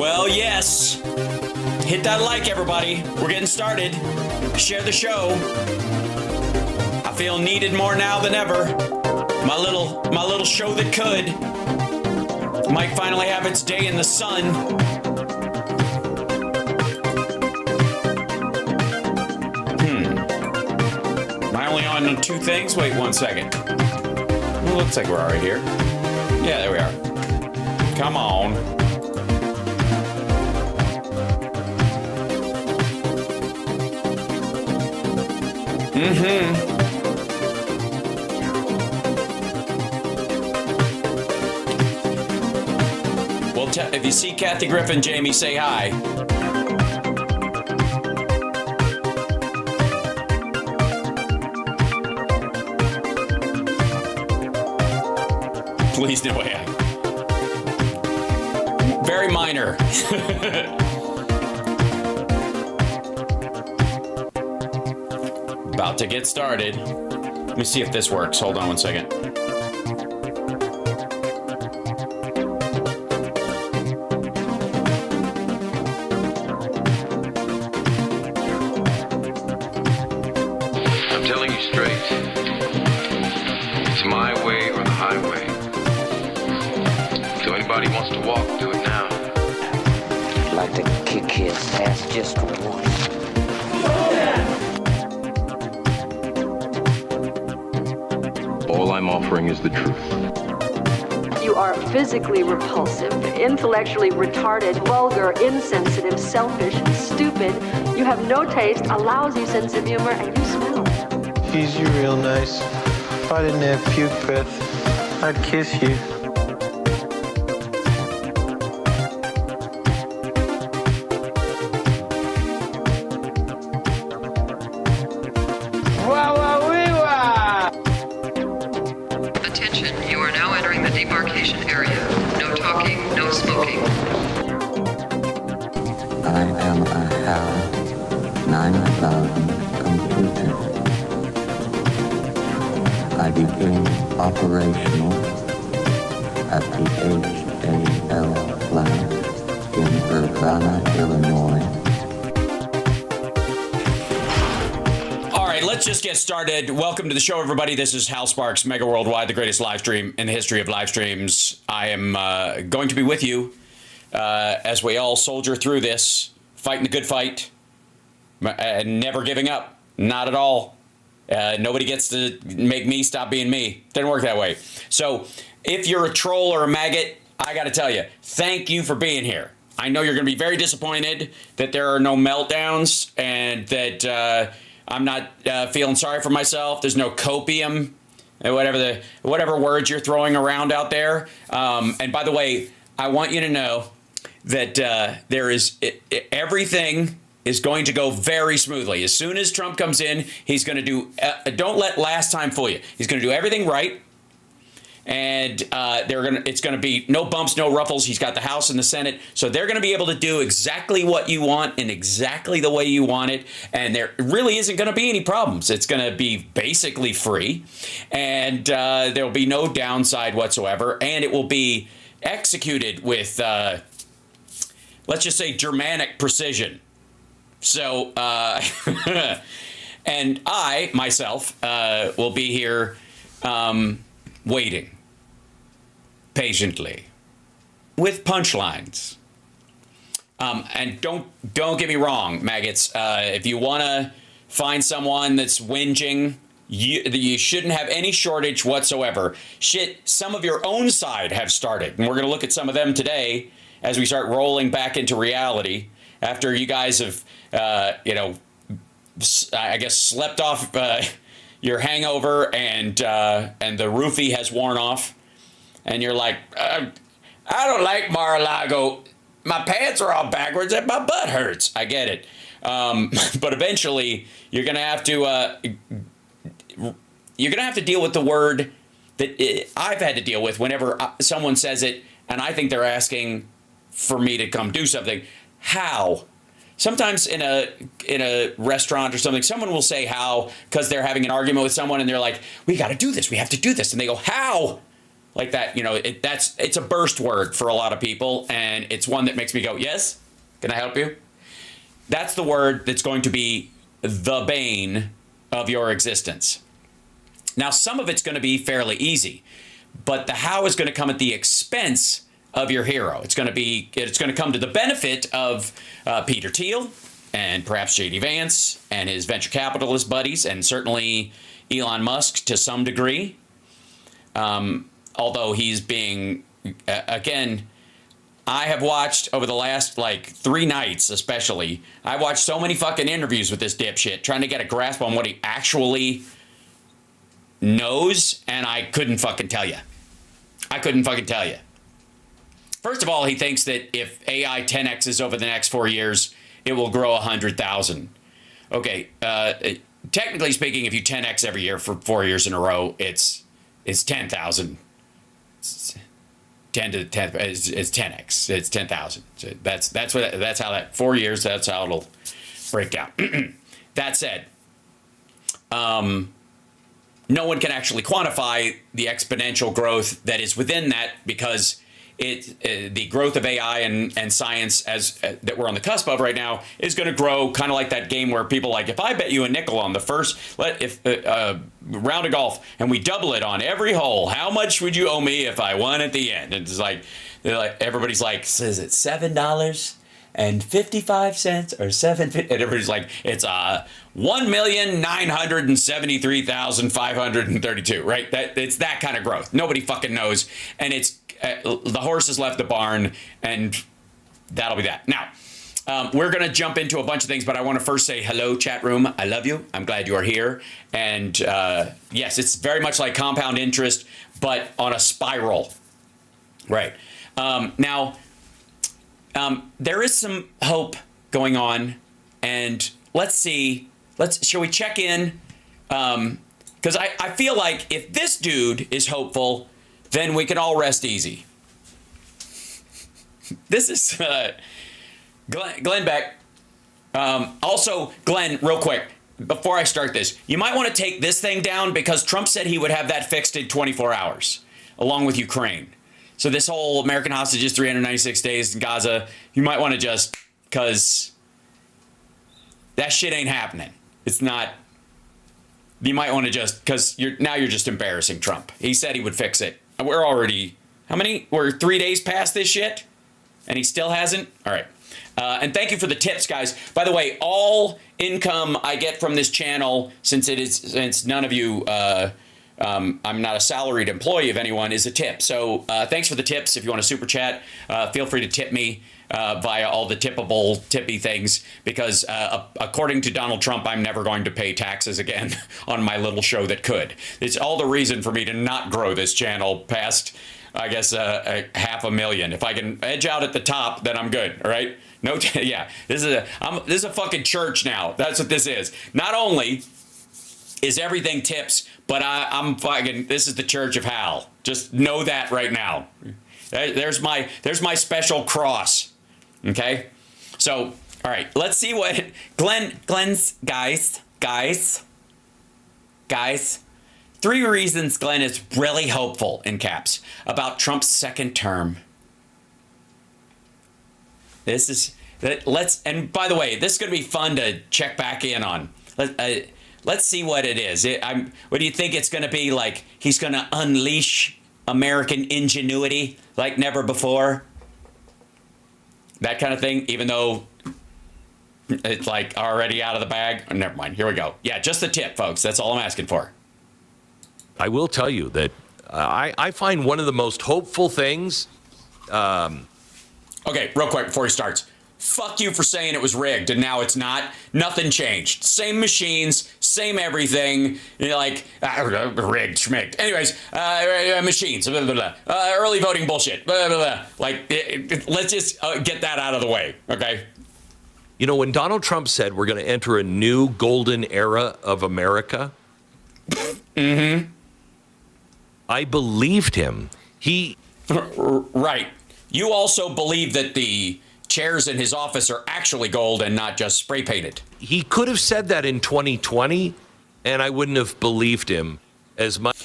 Well, yes. Hit that like, everybody. We're getting started. Share the show. I feel needed more now than ever. My little show that could might finally have its day in the sun. Am I only on two things? Wait 1 second. It looks like we're already here. Yeah, there we are. Come on. Well, if you see Kathy Griffin, Jamie, say hi. Please, no way. Very minor. About to get started. Let me see if this works. Hold on 1 second. I'm telling you straight. It's my way or the highway. So anybody wants to walk, do it now. I'd like to kick his ass just once. All I'm offering is the truth. You are physically repulsive, intellectually retarded, vulgar, insensitive, selfish, stupid. You have no taste, a lousy sense of humor, and you smell. He's you real nice. If I didn't have puke breath, I'd kiss you. Attention, you are now entering the demarcation area. No talking, no smoking. I am a HAL 9000 computer. I became operational at the HAL plant in Urbana, Illinois. Let's just get started. Welcome to the show, everybody. This is Hal Sparks Megaworldwide, the greatest live stream in the history of live streams. I am going to be with you as we all soldier through this, fighting the good fight, never giving up. Not at all. Nobody gets to make me stop being me. Doesn't work that way. So if you're a troll or a maggot, I got to tell you, thank you for being here. I know you're going to be very disappointed that there are no meltdowns and that I'm not feeling sorry for myself. There's no copium, whatever words you're throwing around out there. And by the way, I want you to know that everything is going to go very smoothly. As soon as Trump comes in, he's going to do. Don't let last time fool you. He's going to do everything right. And it's going to be no bumps, no ruffles. He's got the House and the Senate. So they're going to be able to do exactly what you want in exactly the way you want it. And there really isn't going to be any problems. It's going to be basically free. And there'll be no downside whatsoever. And it will be executed with, let's just say, Germanic precision. So, and I, myself, will be here waiting patiently with punchlines. And don't get me wrong, maggots. If you want to find someone that's whinging, you shouldn't have any shortage whatsoever. Shit, some of your own side have started. And we're going to look at some of them today as we start rolling back into reality after you guys have, I guess, slept off your hangover and the roofie has worn off. And you're like, I don't like Mar-a-Lago. My pants are all backwards and my butt hurts. I get it. But eventually you're going to have to deal with the word that I've had to deal with whenever someone says it and I think they're asking for me to come do something. How? Sometimes in a restaurant or something, someone will say how because they're having an argument with someone and they're like, we got to do this. We have to do this. And they go, how? like that. It's a burst word for a lot of people, and it's one that makes me go, yes, can I help you? That's the word that's going to be the bane of your existence. Now, some of it's going to be fairly easy, but the how is going to come at the expense of your hero. It's going to come to the benefit of Peter Thiel and perhaps J.D. Vance and his venture capitalist buddies, and certainly Elon Musk to some degree. Although he's being, again, I have watched over the last 3 nights, especially, I watched so many fucking interviews with this dipshit trying to get a grasp on what he actually knows, and I couldn't fucking tell you. First of all, he thinks that if AI 10x's over the next 4 years, it will grow 100,000. Okay, technically speaking, if you 10x every year for 4 years in a row, it's 10,000. 10 to the 10th is 10x. It's 10,000. So that's how that 4 years. That's how it'll break down. That said, no one can actually quantify the exponential growth that is within that, because the growth of AI and science that we're on the cusp of right now is going to grow kind of like that game where people if I bet you a nickel on the first round of golf and we double it on every hole, how much would you owe me if I won at the end? And it's everybody's so is it $7.55 or $7.50? And everybody's it's $1,973,532, right? It's that kind of growth. Nobody fucking knows, and it's the horse has left the barn, and that'll be that. Now, we're going to jump into a bunch of things, but I want to first say hello, chat room. I love you. I'm glad you are here. And yes, it's very much like compound interest, but on a spiral. Right. Now, there is some hope going on, and let's see. Shall we check in? Because I feel like if this dude is hopeful, then we can all rest easy. This is Glenn Beck. Also, Glenn, real quick, before I start this, you might want to take this thing down, because Trump said he would have that fixed in 24 hours, along with Ukraine. So this whole American hostages, 396 days in Gaza, you might want to just, because that shit ain't happening. It's not. You might want to just, because you're just embarrassing Trump. He said he would fix it. We're already, we're 3 days past this shit, and he still hasn't? All right. And thank you for the tips, guys. By the way, all income I get from this channel, since none of you, I'm not a salaried employee of anyone, is a tip. So thanks for the tips. If you want to super chat, feel free to tip me via all the tippy things, because according to Donald Trump, I'm never going to pay taxes again on my little show that could. It's all the reason for me to not grow this channel past, I guess, $500,000. If I can edge out at the top, then I'm good. All right. No, yeah, this is a fucking church now. That's what this is. Not only is everything tips, but I'm fucking, this is the Church of Hal. Just know that right now. There's my special cross. Okay. So, all right, let's see what Glenn's guys, 3 reasons Glenn is really hopeful, in caps, about Trump's second term. And by the way, this is going to be fun to check back in on. Let's see what it is. What do you think it's going to be like? He's going to unleash American ingenuity like never before? That kind of thing, even though it's already out of the bag. Oh, never mind. Here we go. Yeah, just the tip, folks. That's all I'm asking for. I will tell you that I find one of the most hopeful things. Okay, real quick before he starts. Fuck you for saying it was rigged and now it's not. Nothing changed. Same machines, same everything. You're rigged, schmigged. Anyways, machines, blah, blah, blah. Early voting bullshit, blah, blah, blah. Let's just get that out of the way, okay? You know, when Donald Trump said we're going to enter a new golden era of America, mm-hmm. I believed him. Right. You also believe that the chairs in his office are actually gold and not just spray painted. He could have said that in 2020, and I wouldn't have believed him as much.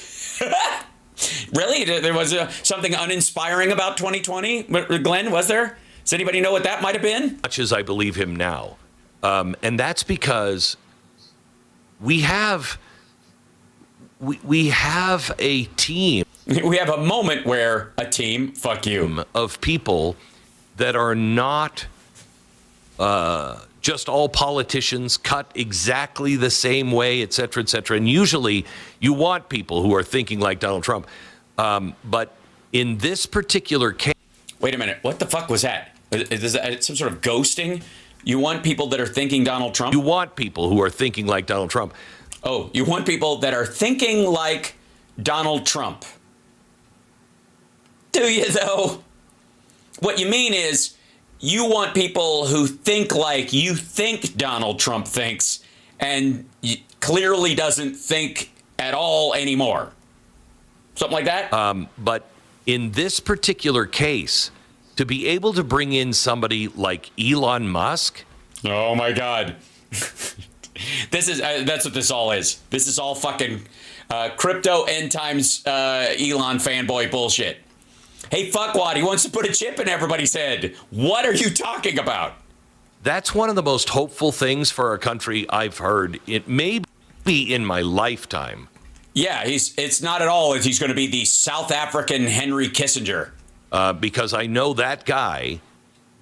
Really? There was something uninspiring about 2020? Glenn, was there? Does anybody know what that might have been? Much as I believe him now. And that's because we have a team. We have a moment where a team, fuck you, of people that are not just all politicians cut exactly the same way, et cetera, et cetera. And usually you want people who are thinking like Donald Trump. But in this particular case... Wait a minute. What the fuck was that? Is that some sort of ghosting? You want people that are thinking Donald Trump? You want people who are thinking like Donald Trump. Oh, you want people that are thinking like Donald Trump. Do you, though? What you mean is you want people who think like you think Donald Trump thinks and clearly doesn't think at all anymore. Something like that? But in this particular case, to be able to bring in somebody like Elon Musk... Oh, my God. That's what this all is. This is all fucking crypto end times Elon fanboy bullshit. Hey, fuckwad, he wants to put a chip in everybody's head. What are you talking about? That's one of the most hopeful things for our country I've heard. It may be in my lifetime. Yeah, it's not at all. He's going to be the South African Henry Kissinger. Because I know that guy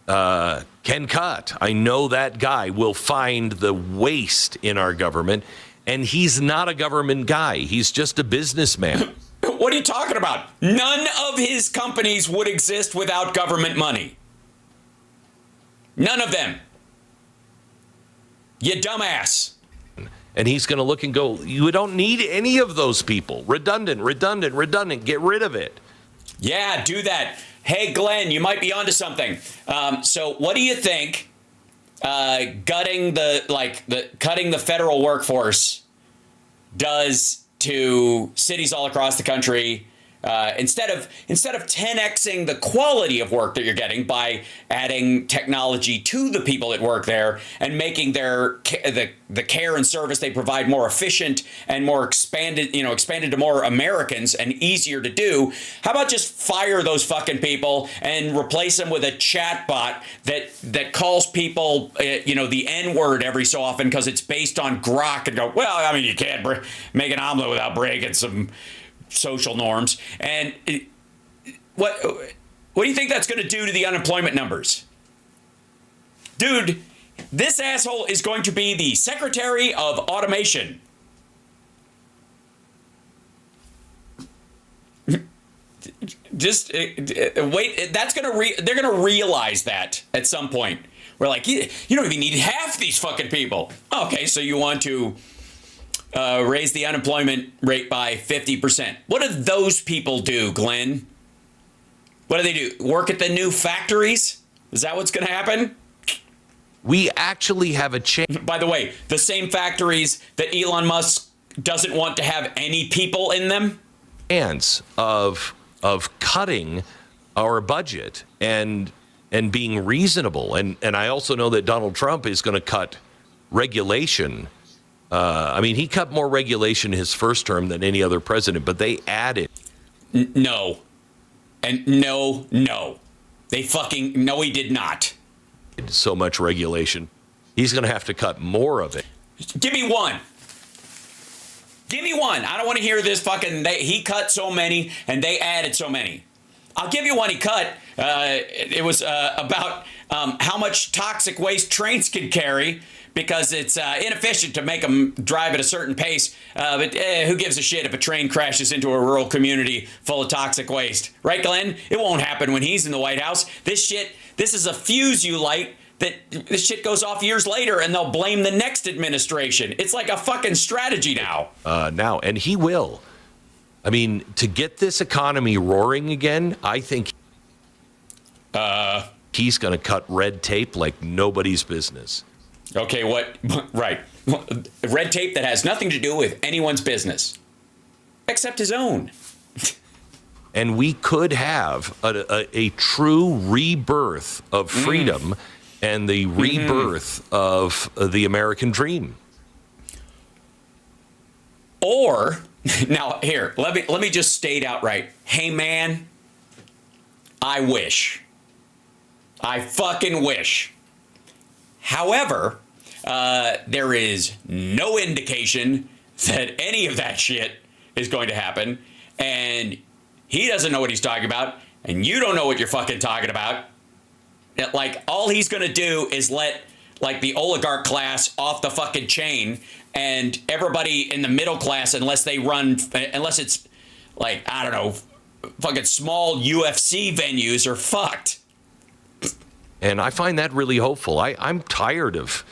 can cut. I know that guy will find the waste in our government. And he's not a government guy. He's just a businessman. What are you talking about? None of his companies would exist without government money. None of them. You dumbass. And he's going to look and go, you don't need any of those people. Redundant. Get rid of it. Yeah, do that. Hey, Glenn, you might be onto something. So what do you think cutting the federal workforce does to cities all across the country? Instead of 10xing the quality of work that you're getting by adding technology to the people that work there and making the care and service they provide more efficient and more expanded to more Americans and easier to do, how about just fire those fucking people and replace them with a chat bot that calls people the N-word every so often because it's based on grok and go, well, I mean, you can't make an omelet without breaking some social norms. And what do you think that's going to do to the unemployment numbers? Dude, this asshole is going to be the Secretary of Automation. Just wait. They're going to realize that at some point. We're like, you don't even need half these fucking people. Okay, so you want to raise the unemployment rate by 50%. What do those people do, Glenn? What do they do? Work at the new factories? Is that what's going to happen? We actually have a chance. By the way, the same factories that Elon Musk doesn't want to have any people in them? Of cutting our budget and being reasonable. And I also know that Donald Trump is going to cut regulation. He cut more regulation his first term than any other president, but they added. No. And no. No, he did not. So much regulation. He's going to have to cut more of it. Give me one. I don't want to hear this fucking, he cut so many and they added so many. I'll give you one he cut. It was about how much toxic waste trains can carry, because it's inefficient to make them drive at a certain pace. But who gives a shit if a train crashes into a rural community full of toxic waste? Right, Glenn? It won't happen when he's in the White House. This is a fuse you light that this shit goes off years later and they'll blame the next administration. It's like a fucking strategy now. And he will. I mean, to get this economy roaring again, I think he's going to cut red tape like nobody's business. Okay, what? Right. Red tape that has nothing to do with anyone's business, except his own. And we could have a true rebirth of freedom and the rebirth of the American dream. Or Now, here, let me just state outright. Hey, man, I wish. I fucking wish. However, there is no indication that any of that shit is going to happen, and he doesn't know what he's talking about, and you don't know what you're fucking talking about. Like, all he's going to do is let, like, the oligarch class off the fucking chain, and everybody in the middle class, unless it's, like, I don't know, fucking small UFC venues are fucked. And I find that really hopeful. I'm tired of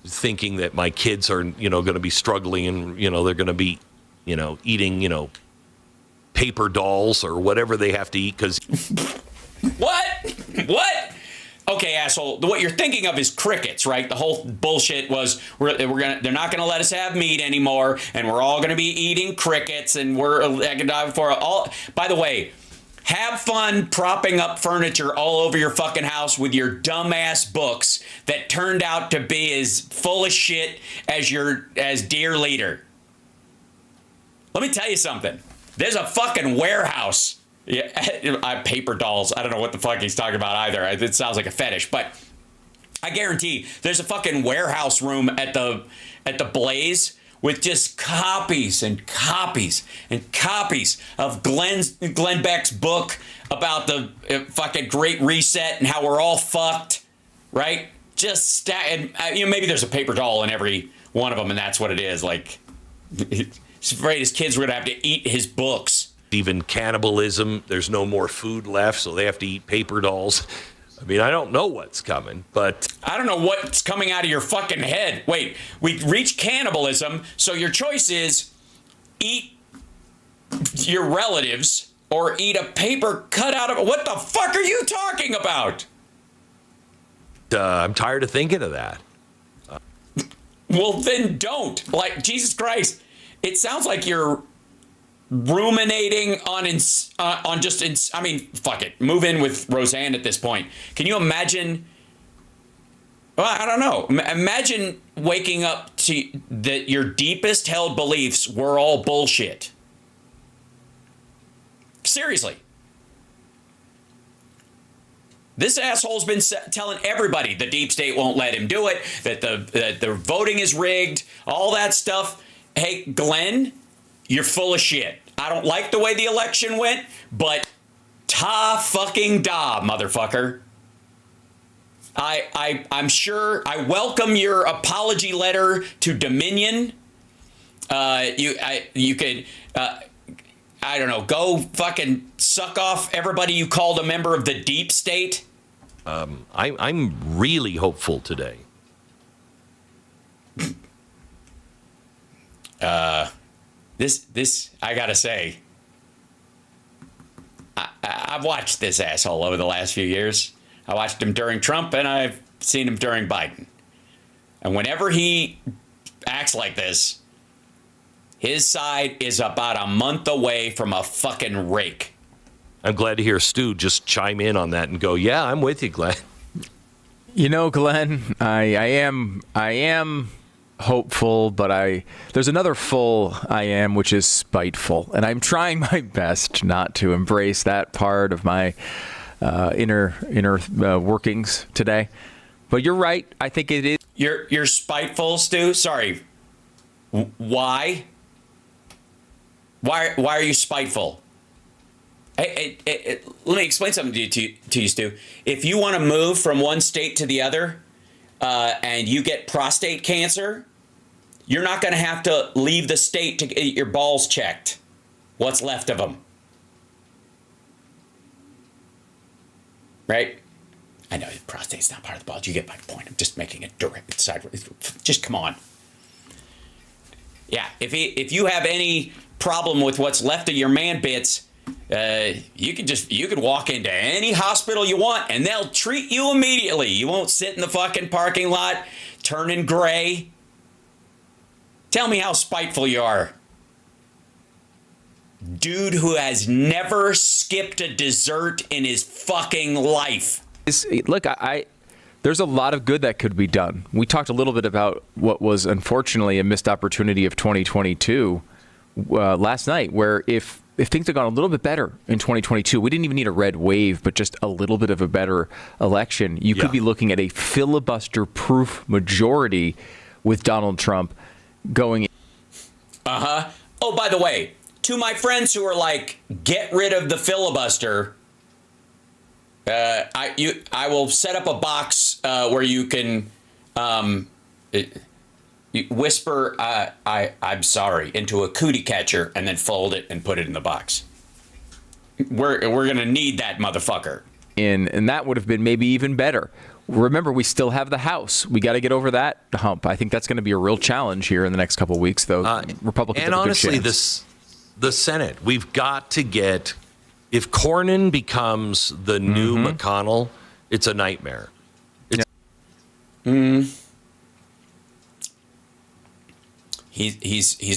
thinking that my kids are, going to be struggling and, they're going to be, eating, paper dolls or whatever they have to eat because. What? Okay, asshole. What you're thinking of is crickets, right? The whole bullshit was they're not gonna let us have meat anymore, and we're all gonna be eating crickets, and by the way, have fun propping up furniture all over your fucking house with your dumbass books that turned out to be as full of shit as dear leader. Let me tell you something. There's a fucking warehouse. Yeah, paper dolls. I don't know what the fuck he's talking about either. It sounds like a fetish, but I guarantee there's a fucking warehouse room at the Blaze with just copies and copies and copies of Glenn Beck's book about the fucking Great Reset and how we're all fucked, right? Just maybe there's a paper doll in every one of them, and that's what it is. Like, he's afraid his kids were gonna have to eat his books. Even cannibalism, there's no more food left, so they have to eat paper dolls. I mean, I don't know what's coming, but... I don't know what's coming out of your fucking head. Wait, we reached cannibalism, so your choice is eat your relatives or eat a paper cut out of... What the fuck are you talking about? I'm tired of thinking of that. Well, then don't. Like, Jesus Christ. It sounds like you're ruminating on fuck it. Move in with Roseanne at this point. Can you imagine? Well, I don't know. Imagine waking up to that your deepest held beliefs were all bullshit. Seriously. This asshole's been telling everybody the deep state won't let him do it, that the voting is rigged, all that stuff. Hey, Glenn, you're full of shit. I don't like the way the election went, but fucking motherfucker. I'm sure I welcome your apology letter to Dominion. You could I don't know, go fucking suck off everybody you called a member of the deep state. I'm really hopeful today. This I gotta say, I've watched this asshole over the last few years. I watched him during Trump, and I've seen him during Biden. And whenever he acts like this, his side is about a month away from a fucking rake. I'm glad to hear Stu just chime in on that and go, yeah, I'm with you, Glenn. You know, Glenn, I am hopeful, but there's another full I am, which is spiteful, and I'm trying my best not to embrace that part of my inner workings today. But you're right. I think it is. You're spiteful, Stu. Sorry. Why? Why are you spiteful? Let me explain something to you, Stu. If you want to move from one state to the other, and you get prostate cancer, you're not going to have to leave the state to get your balls checked. What's left of them. Right? I know prostate's not part of the balls. You get my point. I'm just making it direct sideways. Just come on. Yeah, if you have any problem with what's left of your man bits, you could walk into any hospital you want and they'll treat you immediately. You won't sit in the fucking parking lot turning gray. Tell me how spiteful you are. Dude who has never skipped a dessert in his fucking life. Look, there's a lot of good that could be done. We talked a little bit about what was unfortunately a missed opportunity of 2022 last night, where if things had gone a little bit better in 2022, we didn't even need a red wave, but just a little bit of a better election, you could be looking at a filibuster-proof majority with Donald Trump going. Oh, by the way, to my friends who are like, get rid of the filibuster, I will set up a box where you can whisper I'm sorry into a cootie catcher and then fold it and put it in the box. We're gonna need that motherfucker. And that would have been maybe even better. Remember, we still have the House. We got to get over that hump. I think that's going to be a real challenge here in the next couple of weeks, though. Republicans and have a good honestly, chance. the Senate, we've got to get. If Cornyn becomes the new McConnell, it's a nightmare. He's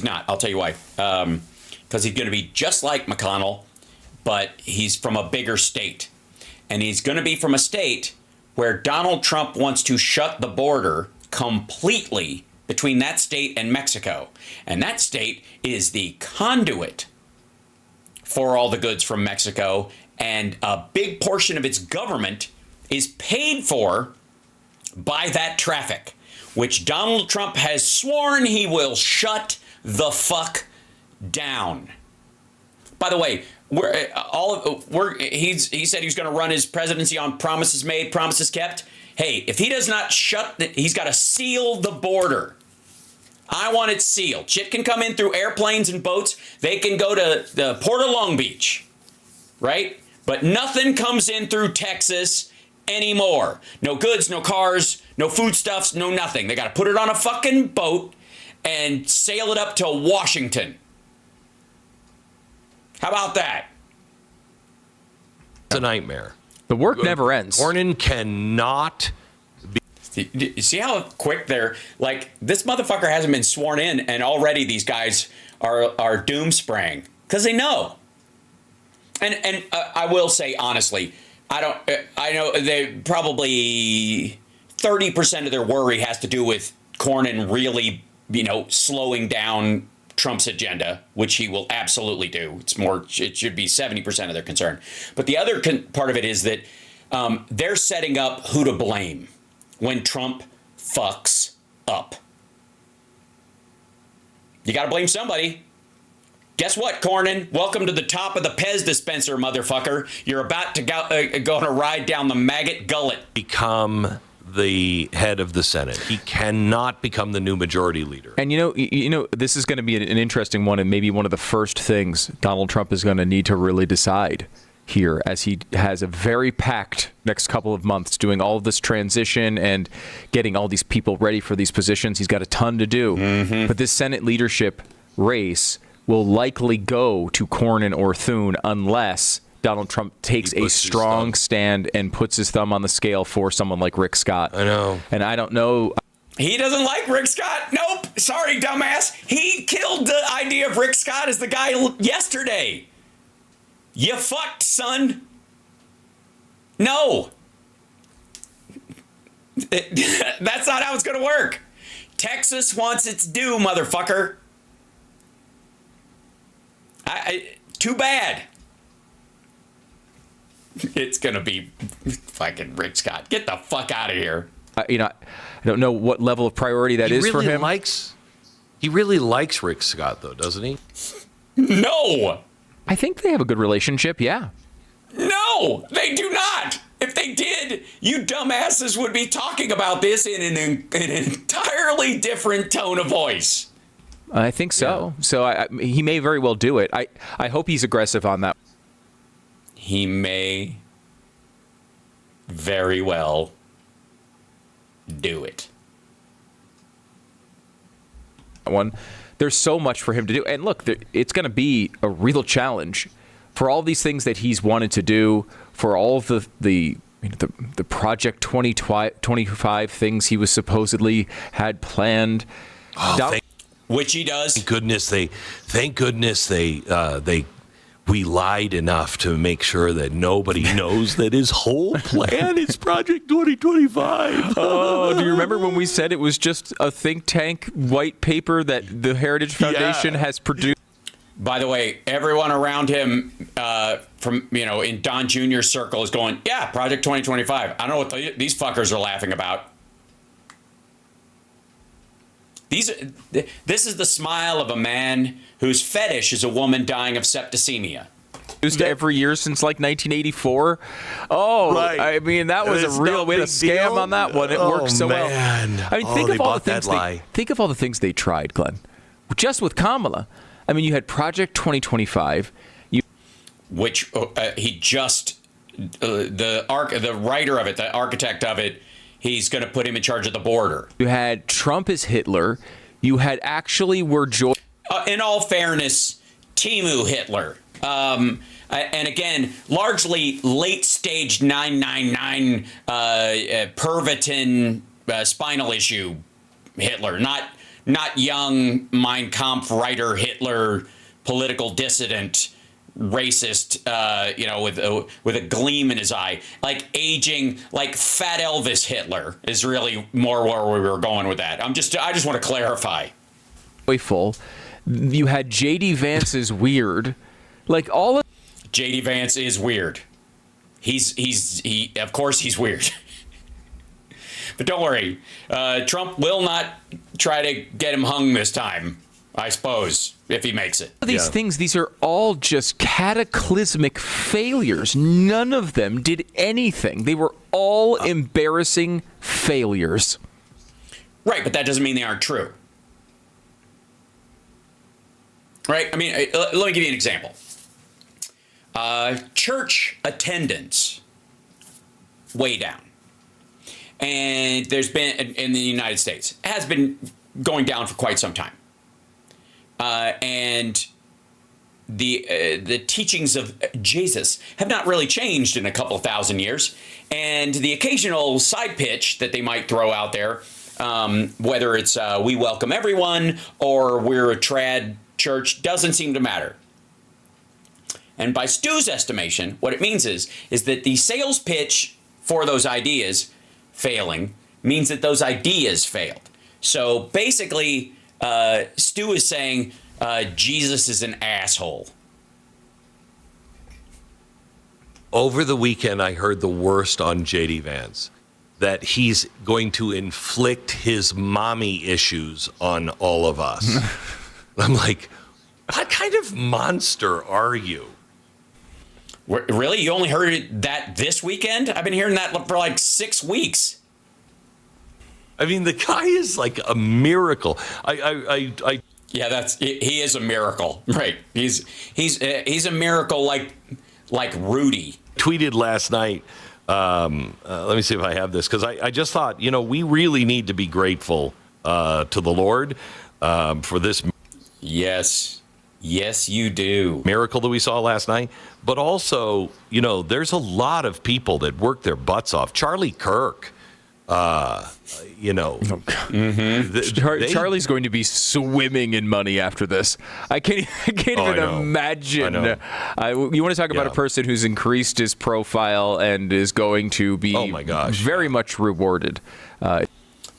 not. I'll tell you why. Because he's going to be just like McConnell, but he's from a bigger state. And he's going to be from a state where Donald Trump wants to shut the border completely between that state and Mexico. And that state is the conduit for all the goods from Mexico. And a big portion of its government is paid for by that traffic, which Donald Trump has sworn he will shut the fuck down. By the way, he said he's going to run his presidency on promises made, promises kept. Hey, if he does not he's got to seal the border. I want it sealed. Shit can come in through airplanes and boats. They can go to the Port of Long Beach, right? But nothing comes in through Texas anymore. No goods, no cars, no foodstuffs, no nothing. They got to put it on a fucking boat and sail it up to Washington. How about that? It's a nightmare. The work never ends. Cornyn cannot be. You see how quick they're like, this motherfucker hasn't been sworn in, and already these guys are doom spraying because they know. And I will say honestly, I know they probably 30% of their worry has to do with Cornyn really, slowing down Trump's agenda, which he will absolutely do. It should be 70% of their concern. But the other part of it is that they're setting up who to blame when Trump fucks up. You got to blame somebody. Guess what, Cornyn? Welcome to the top of the Pez dispenser, motherfucker. You're about to go on a ride down the maggot gullet. Become the head of the Senate. He cannot become the new majority leader. And this is going to be an interesting one, and maybe one of the first things Donald Trump is going to need to really decide here, as he has a very packed next couple of months doing all of this transition and getting all these people ready for these positions. He's got a ton to do. But this Senate leadership race will likely go to Cornyn or Thune unless Donald Trump takes a strong stand and puts his thumb on the scale for someone like Rick Scott. I know. And I don't know. He doesn't like Rick Scott. Nope. Sorry, dumbass. He killed the idea of Rick Scott as the guy yesterday. You fucked, son. No. That's not how it's going to work. Texas wants its due, motherfucker. Too bad. It's going to be fucking Rick Scott. Get the fuck out of here. I don't know what level of priority that is for him. He really likes Rick Scott, though, doesn't he? No. I think they have a good relationship, yeah. No, they do not. If they did, you dumbasses would be talking about this in an entirely different tone of voice. I think so. Yeah. So he may very well do it. I hope he's aggressive on that. He may very well do it. There's so much for him to do. And look, it's going to be a real challenge for all these things that he's wanted to do, for all of the Project 2025 things he was supposedly had planned. Which he does. Thank goodness we lied enough to make sure that nobody knows that his whole plan is Project 2025. Oh, do you remember when we said it was just a think tank white paper that the Heritage Foundation has produced? By the way, everyone around him from, in Don Jr.'s circle is going, yeah, Project 2025. I don't know what these fuckers are laughing about. This is the smile of a man whose fetish is a woman dying of septicemia. Used every year since like 1984. Oh, right. I mean, that was a real way to scam on that one. It worked so well. I mean, think of all the things they tried, Glenn. Just with Kamala. I mean, you had Project 2025, which he just the writer of it, the architect of it, he's going to put him in charge of the border. You had Trump as Hitler. You had in all fairness, Timu Hitler. And again, largely late stage 999 Pervitin spinal issue Hitler, not young Mein Kampf writer Hitler, political dissident, racist, with a gleam in his eye, like aging, like fat Elvis Hitler is really more where we were going with that. I just want to clarify. Full. You had J.D. Vance's weird, like all of. J.D. Vance is weird. He of course he's weird. But don't worry, Trump will not try to get him hung this time, I suppose, if he makes it. These things, these are all just cataclysmic failures. None of them did anything. They were all embarrassing failures. Right, but that doesn't mean they aren't true. Right? I mean, let me give you an example. Church attendance, way down. And there's been, in the United States, has been going down for quite some time. And the teachings of Jesus have not really changed in a couple of thousand years. And the occasional side pitch that they might throw out there, whether it's we welcome everyone or we're a trad church, doesn't seem to matter. And by Stu's estimation, what it means is that the sales pitch for those ideas failing means that those ideas failed. So basically, Stu is saying Jesus is an asshole. Over the weekend, I heard the worst on J.D. Vance, that he's going to inflict his mommy issues on all of us. I'm like, what kind of monster are you? Really? You only heard that this weekend? I've been hearing that for like 6 weeks. I mean, the guy is like a miracle. Yeah, he is a miracle, right? He's a miracle like Rudy. Tweeted last night. Let me see if I have this, because I just thought, we really need to be grateful to the Lord for this. Yes, you do. Miracle that we saw last night. But also, there's a lot of people that work their butts off. Charlie Kirk, Charlie's going to be swimming in money after this. I can't even imagine. You want to talk about a person who's increased his profile and is going to be very much rewarded.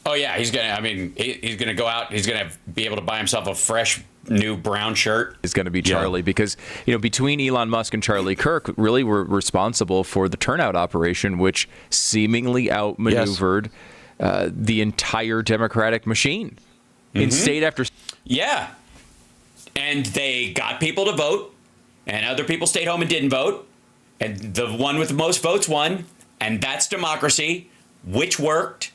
Oh yeah, he's gonna go out. He's gonna be able to buy himself a fresh new brown shirt. Is going to be Charlie because between Elon Musk and Charlie Kirk really were responsible for the turnout operation, which seemingly outmaneuvered the entire Democratic machine in state after state. Yeah, and they got people to vote, and other people stayed home and didn't vote, and the one with the most votes won, and that's democracy, which worked.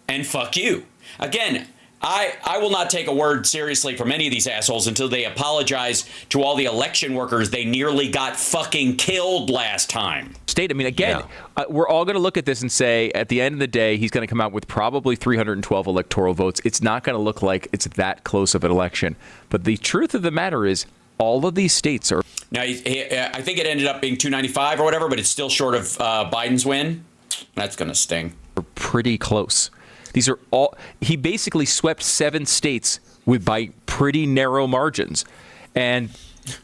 And fuck you. Again, I will not take a word seriously from any of these assholes until they apologize to all the election workers they nearly got fucking killed last time. State, I mean, again, we're all going to look at this and say, at the end of the day, he's going to come out with probably 312 electoral votes. It's not going to look like it's that close of an election. But the truth of the matter is, all of these states are... Now, I think it ended up being 295 or whatever, but it's still short of Biden's win. That's going to sting. Pretty close. These are all. He basically swept 7 states by pretty narrow margins, and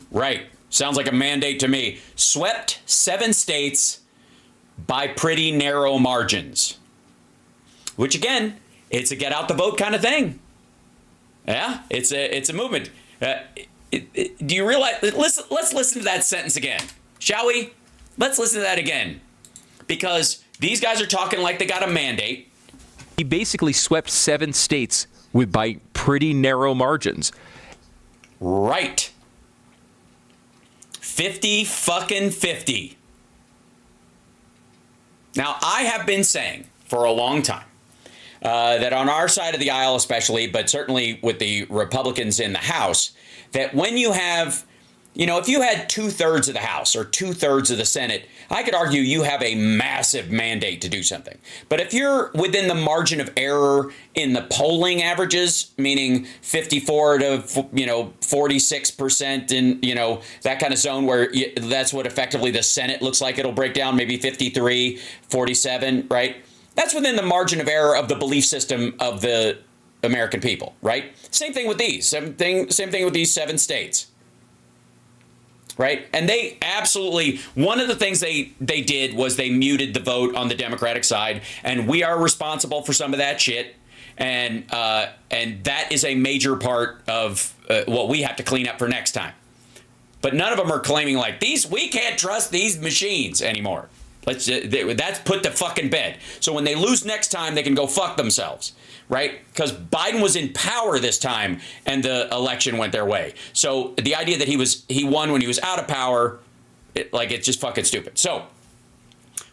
right, sounds like a mandate to me. Swept 7 states by pretty narrow margins, which again, it's a get out the vote kind of thing. Yeah, it's a movement. Do you realize? Let's listen to that sentence again, shall we? Let's listen to that again, because these guys are talking like they got a mandate. He basically swept 7 states by pretty narrow margins. Right. 50-50. Now, I have been saying for a long time that on our side of the aisle especially, but certainly with the Republicans in the House, that when you have, if you had 2/3 of the House or 2/3 of the Senate, I could argue you have a massive mandate to do something. But if you're within the margin of error in the polling averages, meaning 54 to 46% in that kind of zone, where that's what effectively the Senate looks like it'll break down, maybe 53, 47, right? That's within the margin of error of the belief system of the American people, right? Same thing with these. Same thing with these 7 states. Right. And they absolutely, one of the things they did was they muted the vote on the Democratic side. And we are responsible for some of that shit. And that is a major part of what we have to clean up for next time. But none of them are claiming like we can't trust these machines anymore. That's put to fucking bed. So when they lose next time, they can go fuck themselves. Right? Because Biden was in power this time and the election went their way. So the idea that he won when he was out of power, it's just fucking stupid. So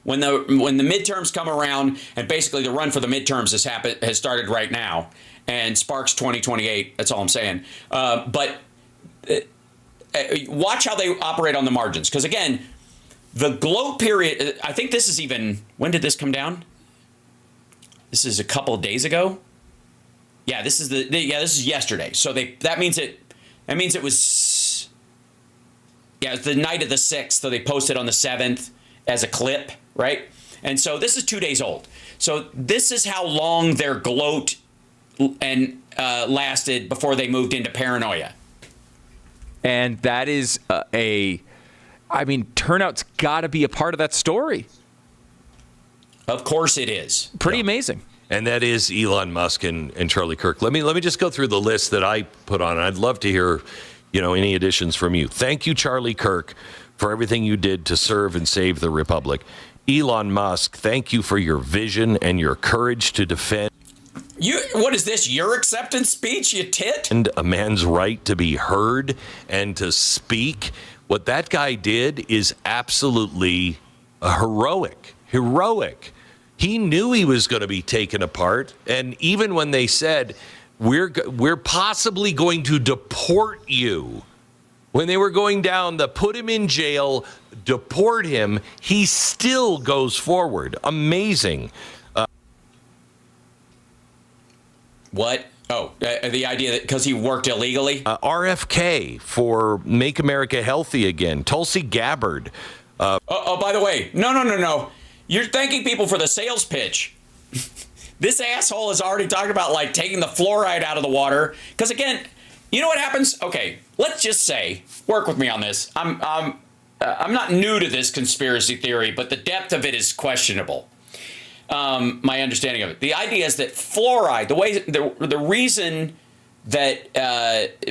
when the midterms come around, and basically the run for the midterms has started right now, and Sparks 2028, that's all I'm saying. But watch how they operate on the margins. Because again, the gloat period, I think this is even, when did this come down? This is a couple of days ago. Yeah, this is this is yesterday. So that means it was it's the night of the 6th. So they posted on the 7th as a clip, right? And so this is 2 days old. So this is how long their gloat and lasted before they moved into paranoia. And that is turnout's got to be a part of that story. Of course it is. Pretty amazing. And that is Elon Musk and Charlie Kirk. Let me just go through the list that I put on. I'd love to hear, any additions from you. Thank you, Charlie Kirk, for everything you did to serve and save the Republic. Elon Musk, thank you for your vision and your courage to defend. What is this, your acceptance speech, you tit? And a man's right to be heard and to speak. What that guy did is absolutely heroic. He knew he was going to be taken apart. And even when they said, we're possibly going to deport you, when they were going down the put him in jail, deport him, he still goes forward. Amazing. What? Oh, the idea that because he worked illegally? RFK for Make America Healthy Again. Tulsi Gabbard. By the way, no. You're thanking people for the sales pitch. This asshole is already talking about taking the fluoride out of the water. Because again, you know what happens? Okay, let's just say, work with me on this. I'm not new to this conspiracy theory, but the depth of it is questionable. My understanding of it. The idea is that fluoride, the reason that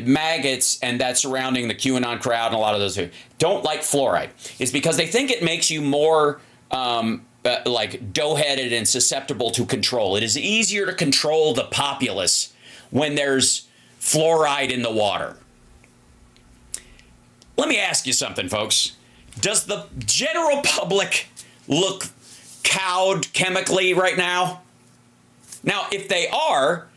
maggots and that surrounding the QAnon crowd and a lot of those who don't like fluoride is because they think it makes you more dough-headed and susceptible to control. It is easier to control the populace when there's fluoride in the water. Let me ask you something, folks. Does the general public look cowed chemically right now? Now, if they are,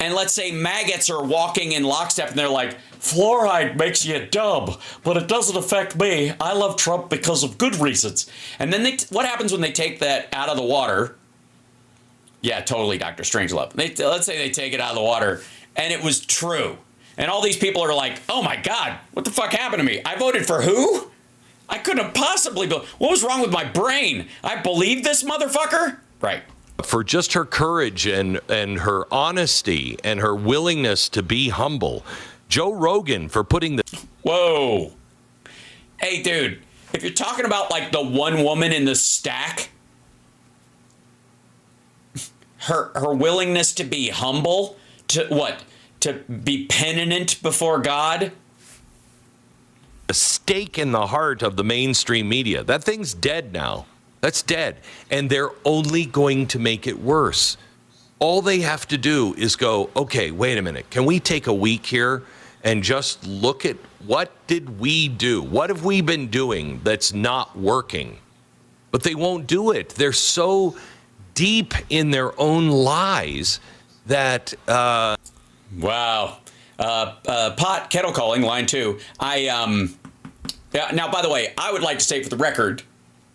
and let's say maggots are walking in lockstep and they're like, fluoride makes you dumb, but it doesn't affect me. I love Trump because of good reasons. And then what happens when they take that out of the water? Yeah, totally, Dr. Strangelove. Let's say they take it out of the water and it was true. And all these people are like, oh my God, what the fuck happened to me? I voted for who? I couldn't have possibly. What was wrong with my brain? I believed this motherfucker? Right. For just her courage and her honesty and her willingness to be humble. Joe Rogan for putting the... Whoa. Hey, dude, if you're talking about the one woman in the stack, her willingness to be humble, to be penitent before God, a stake in the heart of the mainstream media. That thing's dead now. That's dead. And they're only going to make it worse. All they have to do is go, okay, wait a minute. Can we take a week here and just look at what did we do? What have we been doing that's not working? But they won't do it. They're so deep in their own lies that... Wow. Pot kettle calling, line 2. Now, by the way, I would like to say for the record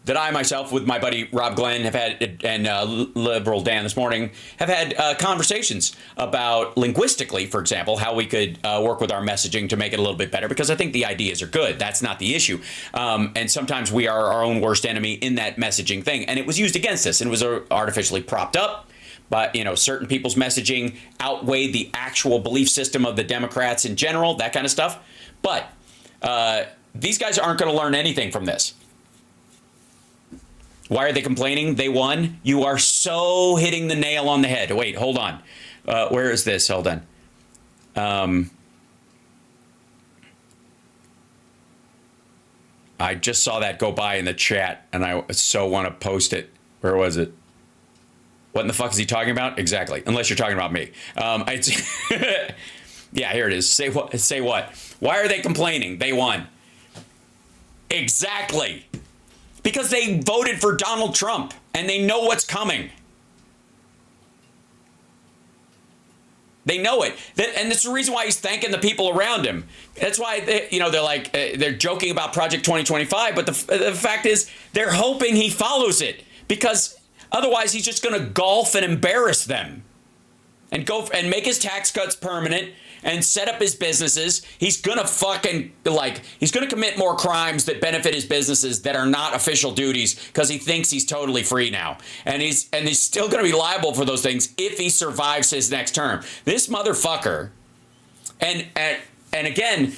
that I myself, with my buddy Rob Glenn, have had, and Liberal Dan this morning, have had conversations about linguistically, for example, how we could work with our messaging to make it a little bit better, because I think the ideas are good. That's not the issue. And sometimes we are our own worst enemy in that messaging thing. And it was used against us, and it was artificially propped up. But, certain people's messaging outweighed the actual belief system of the Democrats in general, that kind of stuff. But these guys aren't going to learn anything from this. Why are they complaining? They won. You are so hitting the nail on the head. Wait, hold on. Where is this? Hold on. I just saw that go by in the chat, and I so want to post it. Where was it? What in the fuck is he talking about? Exactly. Unless you're talking about me. Yeah, here it is. Say what? Say what? Why are they complaining? They won. Exactly. Because they voted for Donald Trump and they know what's coming. They know it. And that's the reason why he's thanking the people around him. That's why, they're like, they're joking about Project 2025. But the fact is, they're hoping he follows it, because otherwise he's just going to golf and embarrass them and go and make his tax cuts permanent and set up his businesses. He's going to he's going to commit more crimes that benefit his businesses that are not official duties, because he thinks he's totally free now. And he's still going to be liable for those things if he survives his next term. This motherfucker. And again,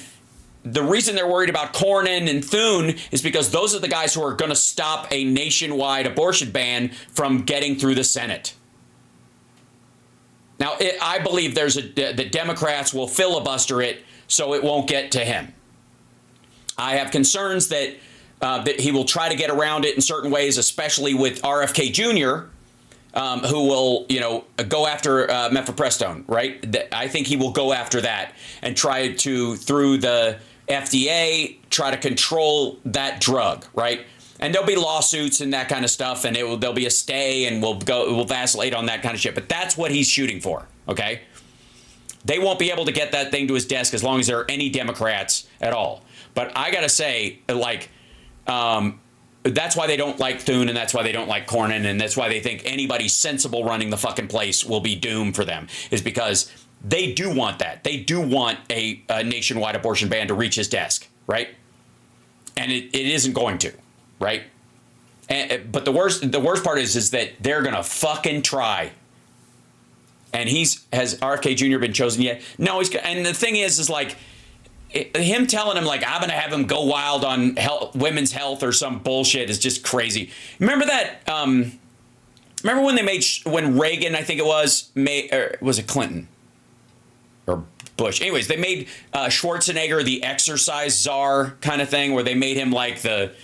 the reason they're worried about Cornyn and Thune is because those are the guys who are going to stop a nationwide abortion ban from getting through the Senate. Now, I believe the Democrats will filibuster it so it won't get to him. I have concerns that he will try to get around it in certain ways, especially with RFK Jr., who will, go after mifepristone, right? I think he will go after that and try to, through the FDA, try to control that drug, right? And there'll be lawsuits and that kind of stuff, and there'll be a stay, and we'll vacillate on that kind of shit. But that's what he's shooting for, okay? They won't be able to get that thing to his desk as long as there are any Democrats at all. But I gotta say, that's why they don't like Thune, and that's why they don't like Cornyn, and that's why they think anybody sensible running the fucking place will be doomed for them, is because they do want that. They do want a nationwide abortion ban to reach his desk, right? And it isn't going to. Right? But the worst part is that they're going to fucking try. And has RFK Jr. been chosen yet? No, and the thing is like, him telling him, like, I'm going to have him go wild on women's health or some bullshit is just crazy. Remember that, remember when when Reagan, I think it was it Clinton or Bush? Anyways, they made Schwarzenegger the exercise czar kind of thing, where they made him like the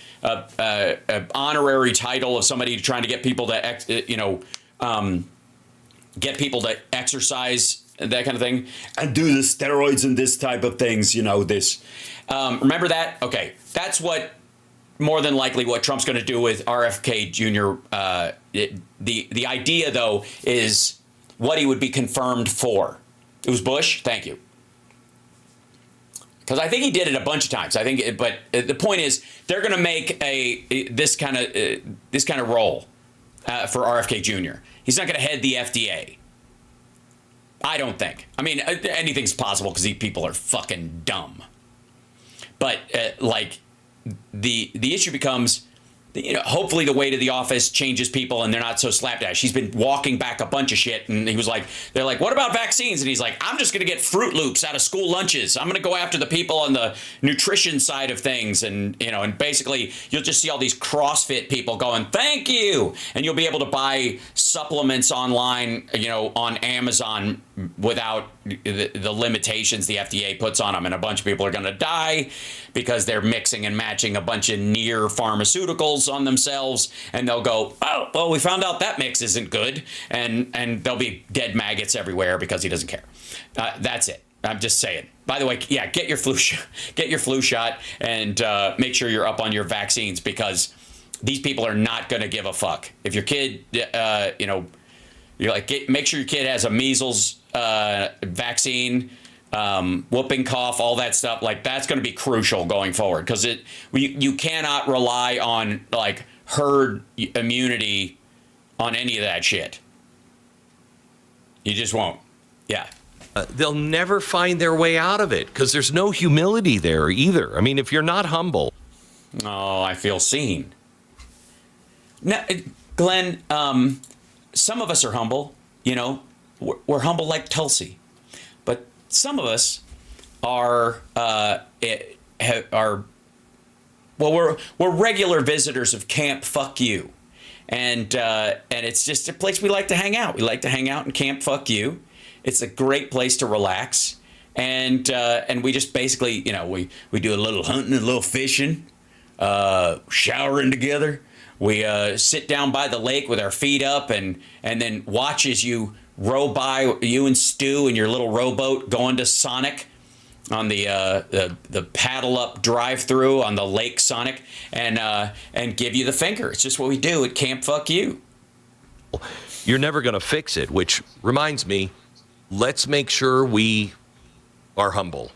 honorary title of somebody trying to get people to, get people to exercise, that kind of thing, and do the steroids and this type of things, this. Remember that? Okay. That's more than likely what Trump's going to do with RFK Jr. The idea, though, is what he would be confirmed for. It was Bush. Thank you. Because I think he did it a bunch of times. But the point is, they're going to make this kind of role for RFK Jr. He's not going to head the FDA. I don't think. I mean, anything's possible because these people are fucking dumb. But the issue becomes, hopefully the way to the office changes people and they're not so slapdash. He's been walking back a bunch of shit, and he was like, they're like, what about vaccines? And he's like, I'm just going to get Fruit Loops out of school lunches. I'm going to go after the people on the nutrition side of things. And, and basically you'll just see all these CrossFit people going, thank you. And you'll be able to buy supplements online, on Amazon without the limitations the FDA puts on them. And a bunch of people are going to die because they're mixing and matching a bunch of near pharmaceuticals on themselves. And they'll go, oh, well, we found out that mix isn't good. And there'll be dead maggots everywhere because he doesn't care. That's it. I'm just saying. By the way, yeah, get your flu shot and make sure you're up on your vaccines, because these people are not going to give a fuck. If your kid, make sure your kid has a measles vaccine, whooping cough, all that stuff. Like, that's going to be crucial going forward, because you cannot rely on like herd immunity on any of that shit. You just won't. Yeah. They'll never find their way out of it because there's no humility there either. I mean, if you're not humble. Oh, I feel seen. Now, Glenn, some of us are humble. We're humble like Tulsi. But some of us are we're regular visitors of Camp Fuck You. And it's just a place we like to hang out. We like to hang out in Camp Fuck You. It's a great place to relax, and we just basically, we do a little hunting, a little fishing, showering together. We sit down by the lake with our feet up, and then watch as you row by, you and Stu and your little rowboat going to Sonic on the paddle up drive-through on the Lake Sonic, and give you the finger. It's just what we do at Camp Fuck You. You're never going to fix it, which reminds me. Let's make sure we are humble.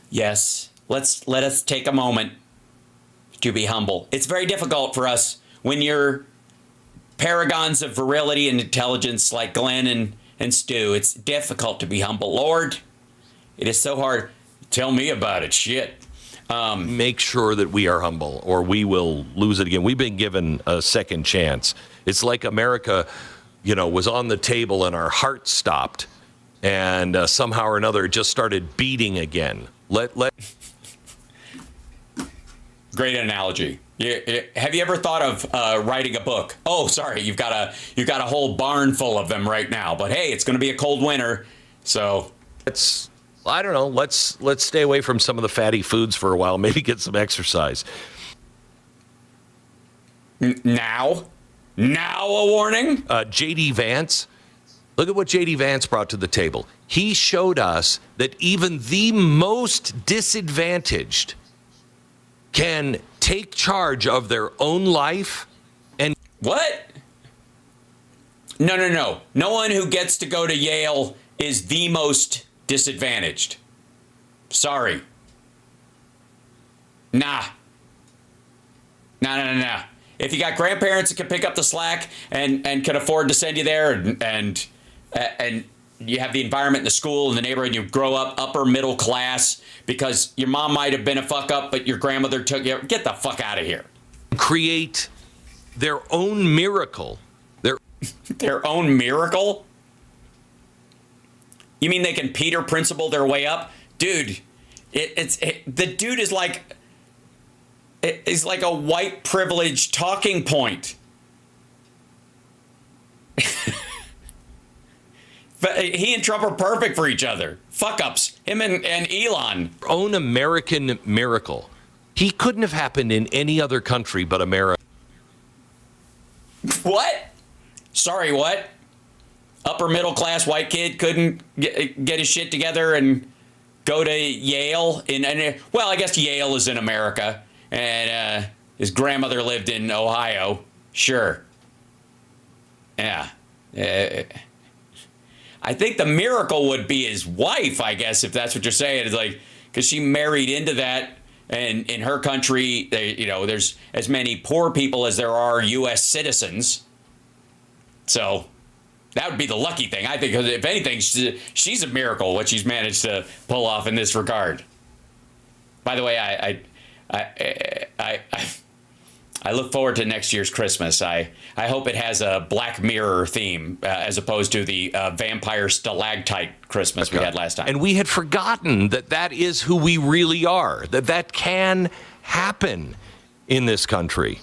Yes. Let us take a moment to be humble. It's very difficult for us when you're paragons of virility and intelligence like Glenn and Stu. It's difficult to be humble. Lord, it is so hard. Tell me about it. Shit. Make sure that we are humble, or we will lose it again. We've been given a second chance. It's like America, was on the table and our heart stopped, and somehow or another it just started beating again. Great analogy. Have you ever thought of writing a book? Oh, sorry, you've got a whole barn full of them right now. But hey, it's going to be a cold winter, so I don't know. Let's stay away from some of the fatty foods for a while. Maybe get some exercise. Now a warning. J.D. Vance. Look at what J.D. Vance brought to the table. He showed us that even the most disadvantaged can take charge of their own life. And what? No. No one who gets to go to Yale is the most disadvantaged. Sorry. Nah. If you got grandparents that can pick up the slack and can afford to send you there, and you have the environment in the school and the neighborhood, and you grow up upper middle class because your mom might have been a fuck up, but your grandmother took you. Get the fuck out of here. Create their own miracle. Their own miracle? You mean they can Peter Principle their way up? Dude, the dude is like a white privilege talking point. But he and Trump are perfect for each other. Fuck ups. Him and Elon. Own American miracle. He couldn't have happened in any other country but America. What? Sorry, what? Upper middle class white kid couldn't get his shit together and go to Yale? Well, I guess Yale is in America. And his grandmother lived in Ohio. Sure. Yeah. I think the miracle would be his wife, I guess, if that's what you're saying. It's like, because she married into that, and in her country, there's as many poor people as there are U.S. citizens. So that would be the lucky thing, I think. Because if anything, she's a miracle what she's managed to pull off in this regard. By the way, I look forward to next year's Christmas. I hope it has a Black Mirror theme as opposed to the vampire stalactite Christmas we had last time. And we had forgotten that is who we really are, that can happen in this country.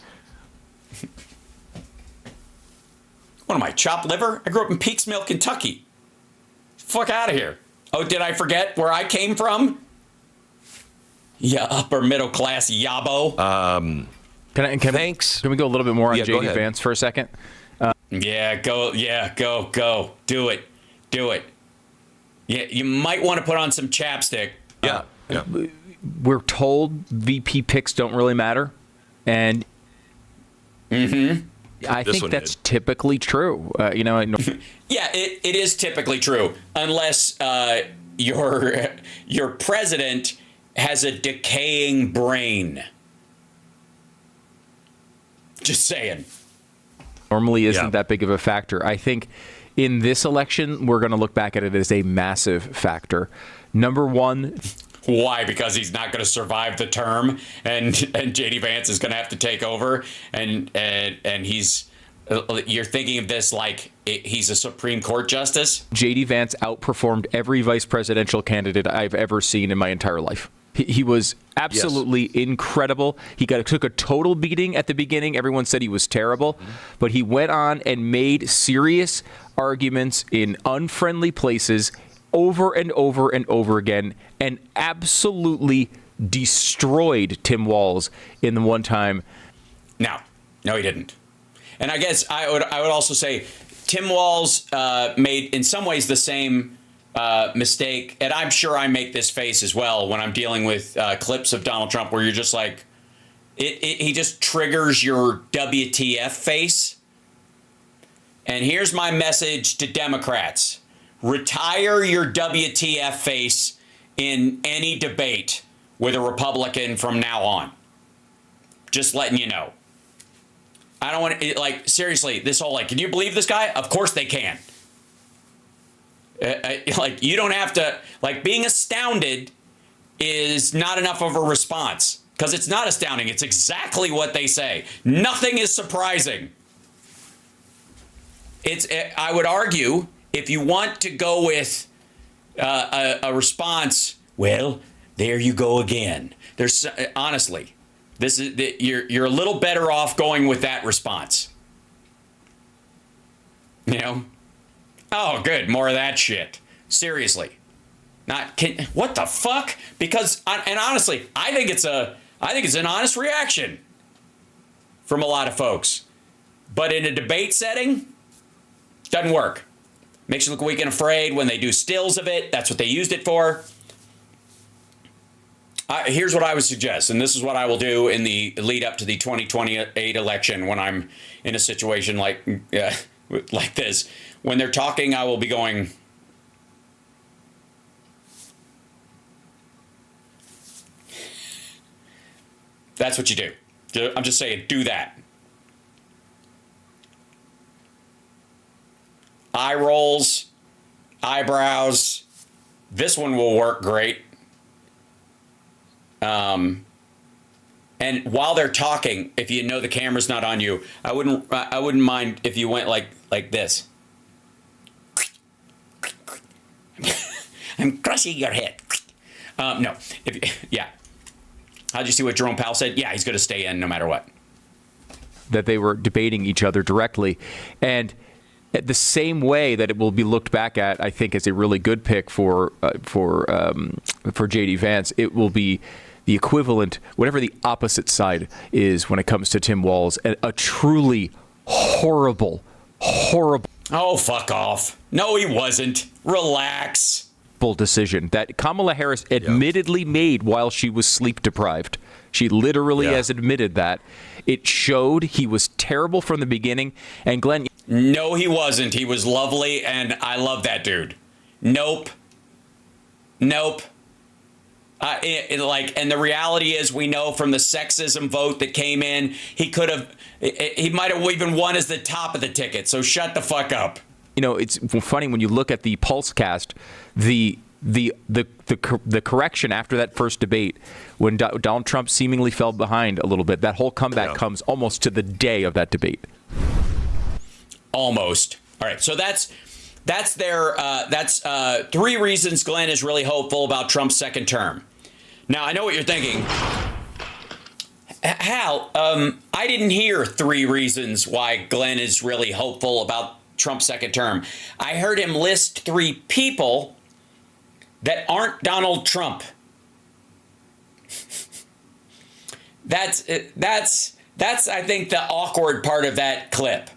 What am I, chopped liver? I grew up in Peaksville, Kentucky. Fuck out of here. Oh, did I forget where I came from? Yeah, upper middle class yabo. Thanks. Can we go a little bit more on Yeah, go JD ahead. Vance for a second? Go. Do it. Yeah, you might want to put on some chapstick. Yeah. We're told VP picks don't really matter, and I This think one that's did. typically true. Yeah, it is typically true, unless your president has a decaying brain. Just saying. normally isn't Yeah. that big of a factor. I think in this election, we're going to look back at it as a massive factor. Number one, Why? Because he's not going to survive the term, and JD Vance is going to have to take over, and he's. You're thinking of this like he's a Supreme Court justice? JD Vance outperformed every vice presidential candidate I've ever seen in my entire life. He was absolutely incredible. He took a total beating at the beginning. Everyone said he was terrible, but he went on and made serious arguments in unfriendly places over and over and over again, and absolutely destroyed Tim Walz in the one time. No, he didn't. And I guess I would also say Tim Walz made in some ways the same mistake, and I'm sure I make this face as well when I'm dealing with clips of Donald Trump where you're just like, he just triggers your WTF face. And here's my message to Democrats. Retire your WTF face in any debate with a Republican from now on. Just letting you know. I don't want to, like, seriously, this whole, like, can you believe this guy? Of course they can. Like, you don't have to, like, being astounded is not enough of a response. Because it's not astounding. It's exactly what they say. Nothing is surprising. I would argue, if you want to go with a response, well, there you go again. There's honestly, this is you're a little better off going with that response. You know? Oh, good, more of that shit. Seriously, what the fuck? Because and honestly, I think it's an honest reaction from a lot of folks, but in a debate setting, doesn't work. Makes you look weak and afraid when they do stills of it. That's what they used it for. Here's what I would suggest, and this is what I will do in the lead up to the 2028 election when I'm in a situation like this. When they're talking, I will be going, that's what you do. I'm just saying, do that. Eye rolls, eyebrows. This one will work great. And while they're talking, if you know the camera's not on you, I wouldn't mind if you went like this. I'm crushing your head. No. Yeah. How'd you see what Jerome Powell said? Yeah, he's going to stay in no matter what. That they were debating each other directly. And the same way that it will be looked back at, I think, as a really good pick for JD Vance, it will be the equivalent, whatever the opposite side is when it comes to Tim Walz, a truly horrible. Oh, fuck off. No, he wasn't. Relax. Decision that Kamala Harris admittedly made while she was sleep deprived. She literally has admitted that. It showed he was terrible from the beginning. And Glenn, no, he wasn't. He was lovely, and I love that dude. Nope. And the reality is, we know from the sexism vote that came in, he might have even won as the top of the ticket. So shut the fuck up. You know, it's funny when you look at the pulse cast, the correction after that first debate, when Donald Trump seemingly fell behind a little bit, that whole comeback comes almost to the day of that debate. Almost. All right. So that's three reasons Glenn is really hopeful about Trump's second term. Now, I know what you're thinking. Hal, I didn't hear 3 reasons why Glenn is really hopeful about Trump's second term. I heard him list 3 people that aren't Donald Trump. That's I think the awkward part of that clip.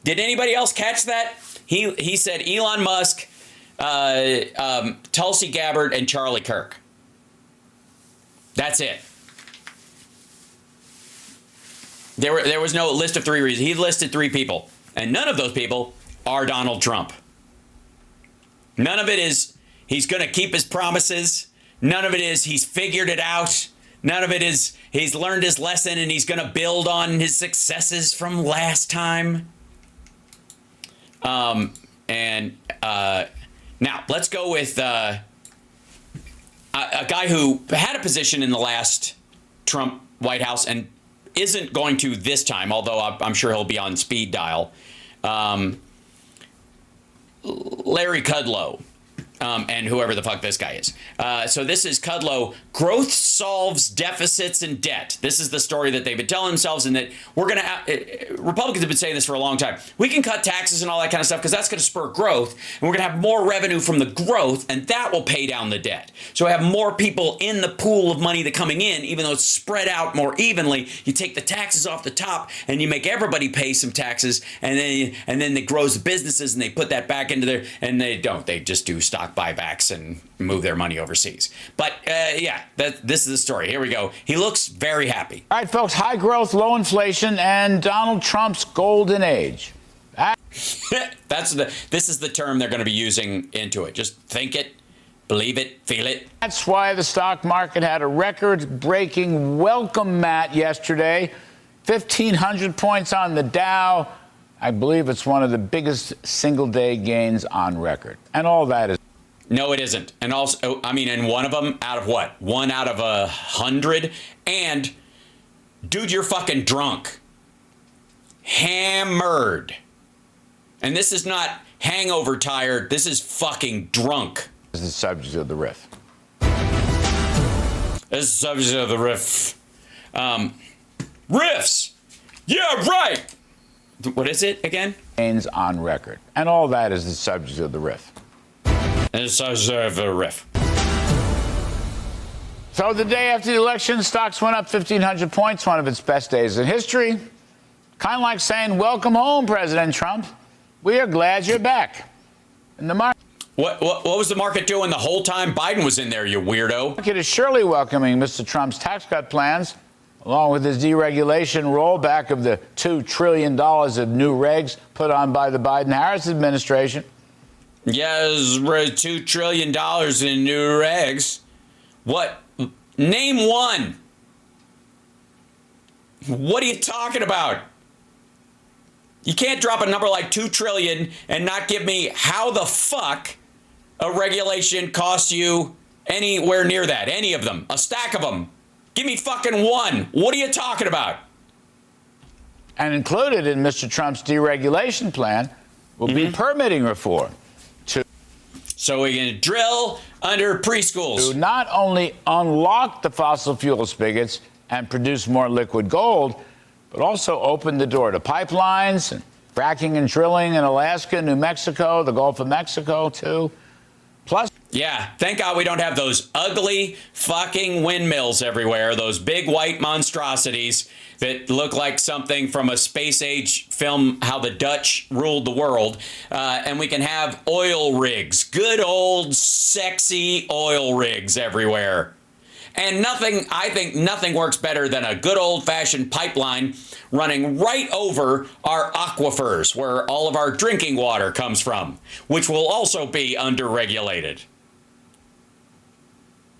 Did anybody else catch that? He said Elon Musk, Tulsi Gabbard, and Charlie Kirk. That's it. There was no list of 3 reasons. He listed 3 people, and none of those people are Donald Trump. None of it is he's going to keep his promises. None of it is he's figured it out. None of it is he's learned his lesson and he's going to build on his successes from last time. Now let's go with a guy who had a position in the last Trump White House and isn't going to this time, although I'm sure he'll be on speed dial. Larry Kudlow. And whoever the fuck this guy is. So this is Kudlow. Growth solves deficits and debt. This is the story that they've been telling themselves, and that we're going to Republicans have been saying this for a long time. We can cut taxes and all that kind of stuff because that's going to spur growth, and we're going to have more revenue from the growth, and that will pay down the debt. So we have more people in the pool of money that coming in, even though it's spread out more evenly. You take the taxes off the top, and you make everybody pay some taxes, and then it grows the businesses, and they put that back into their, and they don't. They just do stock buybacks and move their money overseas. But this is the story. Here we go. He looks very happy. All right, folks, high growth, low inflation, and Donald Trump's golden age. This is the term they're going to be using into it. Just think it, believe it, feel it. That's why the stock market had a record-breaking welcome mat yesterday. 1,500 points on the Dow. I believe it's one of the biggest single-day gains on record. And all that is... No, it isn't. And also, I mean, and one of them out of what? 1 out of 100? And, dude, you're fucking drunk. Hammered. And this is not hangover tired. This is fucking drunk. This is the subject of the riff. This is the subject of the riff. Riffs! Yeah, right! What is it again? Gains on record. And all that is the subject of the riff. And the subject of the riff. So the day after the election, stocks went up 1,500 points, one of its best days in history. Kind of like saying, welcome home, President Trump. We are glad you're back. And the market... What was the market doing the whole time Biden was in there, you weirdo? The market is surely welcoming Mr. Trump's tax cut plans, along with his deregulation rollback of the $2 trillion of new regs put on by the Biden-Harris administration. Yes, $2 trillion in new regs. What? Name one. What are you talking about? You can't drop a number like 2 trillion and not give me how the fuck a regulation costs you anywhere near that. Any of them. A stack of them. Give me fucking one. What are you talking about? And included in Mr. Trump's deregulation plan will be permitting reform. So we can drill under preschools. To not only unlock the fossil fuel spigots and produce more liquid gold, but also open the door to pipelines and fracking and drilling in Alaska, New Mexico, the Gulf of Mexico, too. Plus... Yeah, thank God we don't have those ugly fucking windmills everywhere, those big white monstrosities that look like something from a space age film, How the Dutch Ruled the World. And we can have oil rigs, good old sexy oil rigs everywhere. And I think nothing works better than a good old fashioned pipeline running right over our aquifers where all of our drinking water comes from, which will also be under-regulated.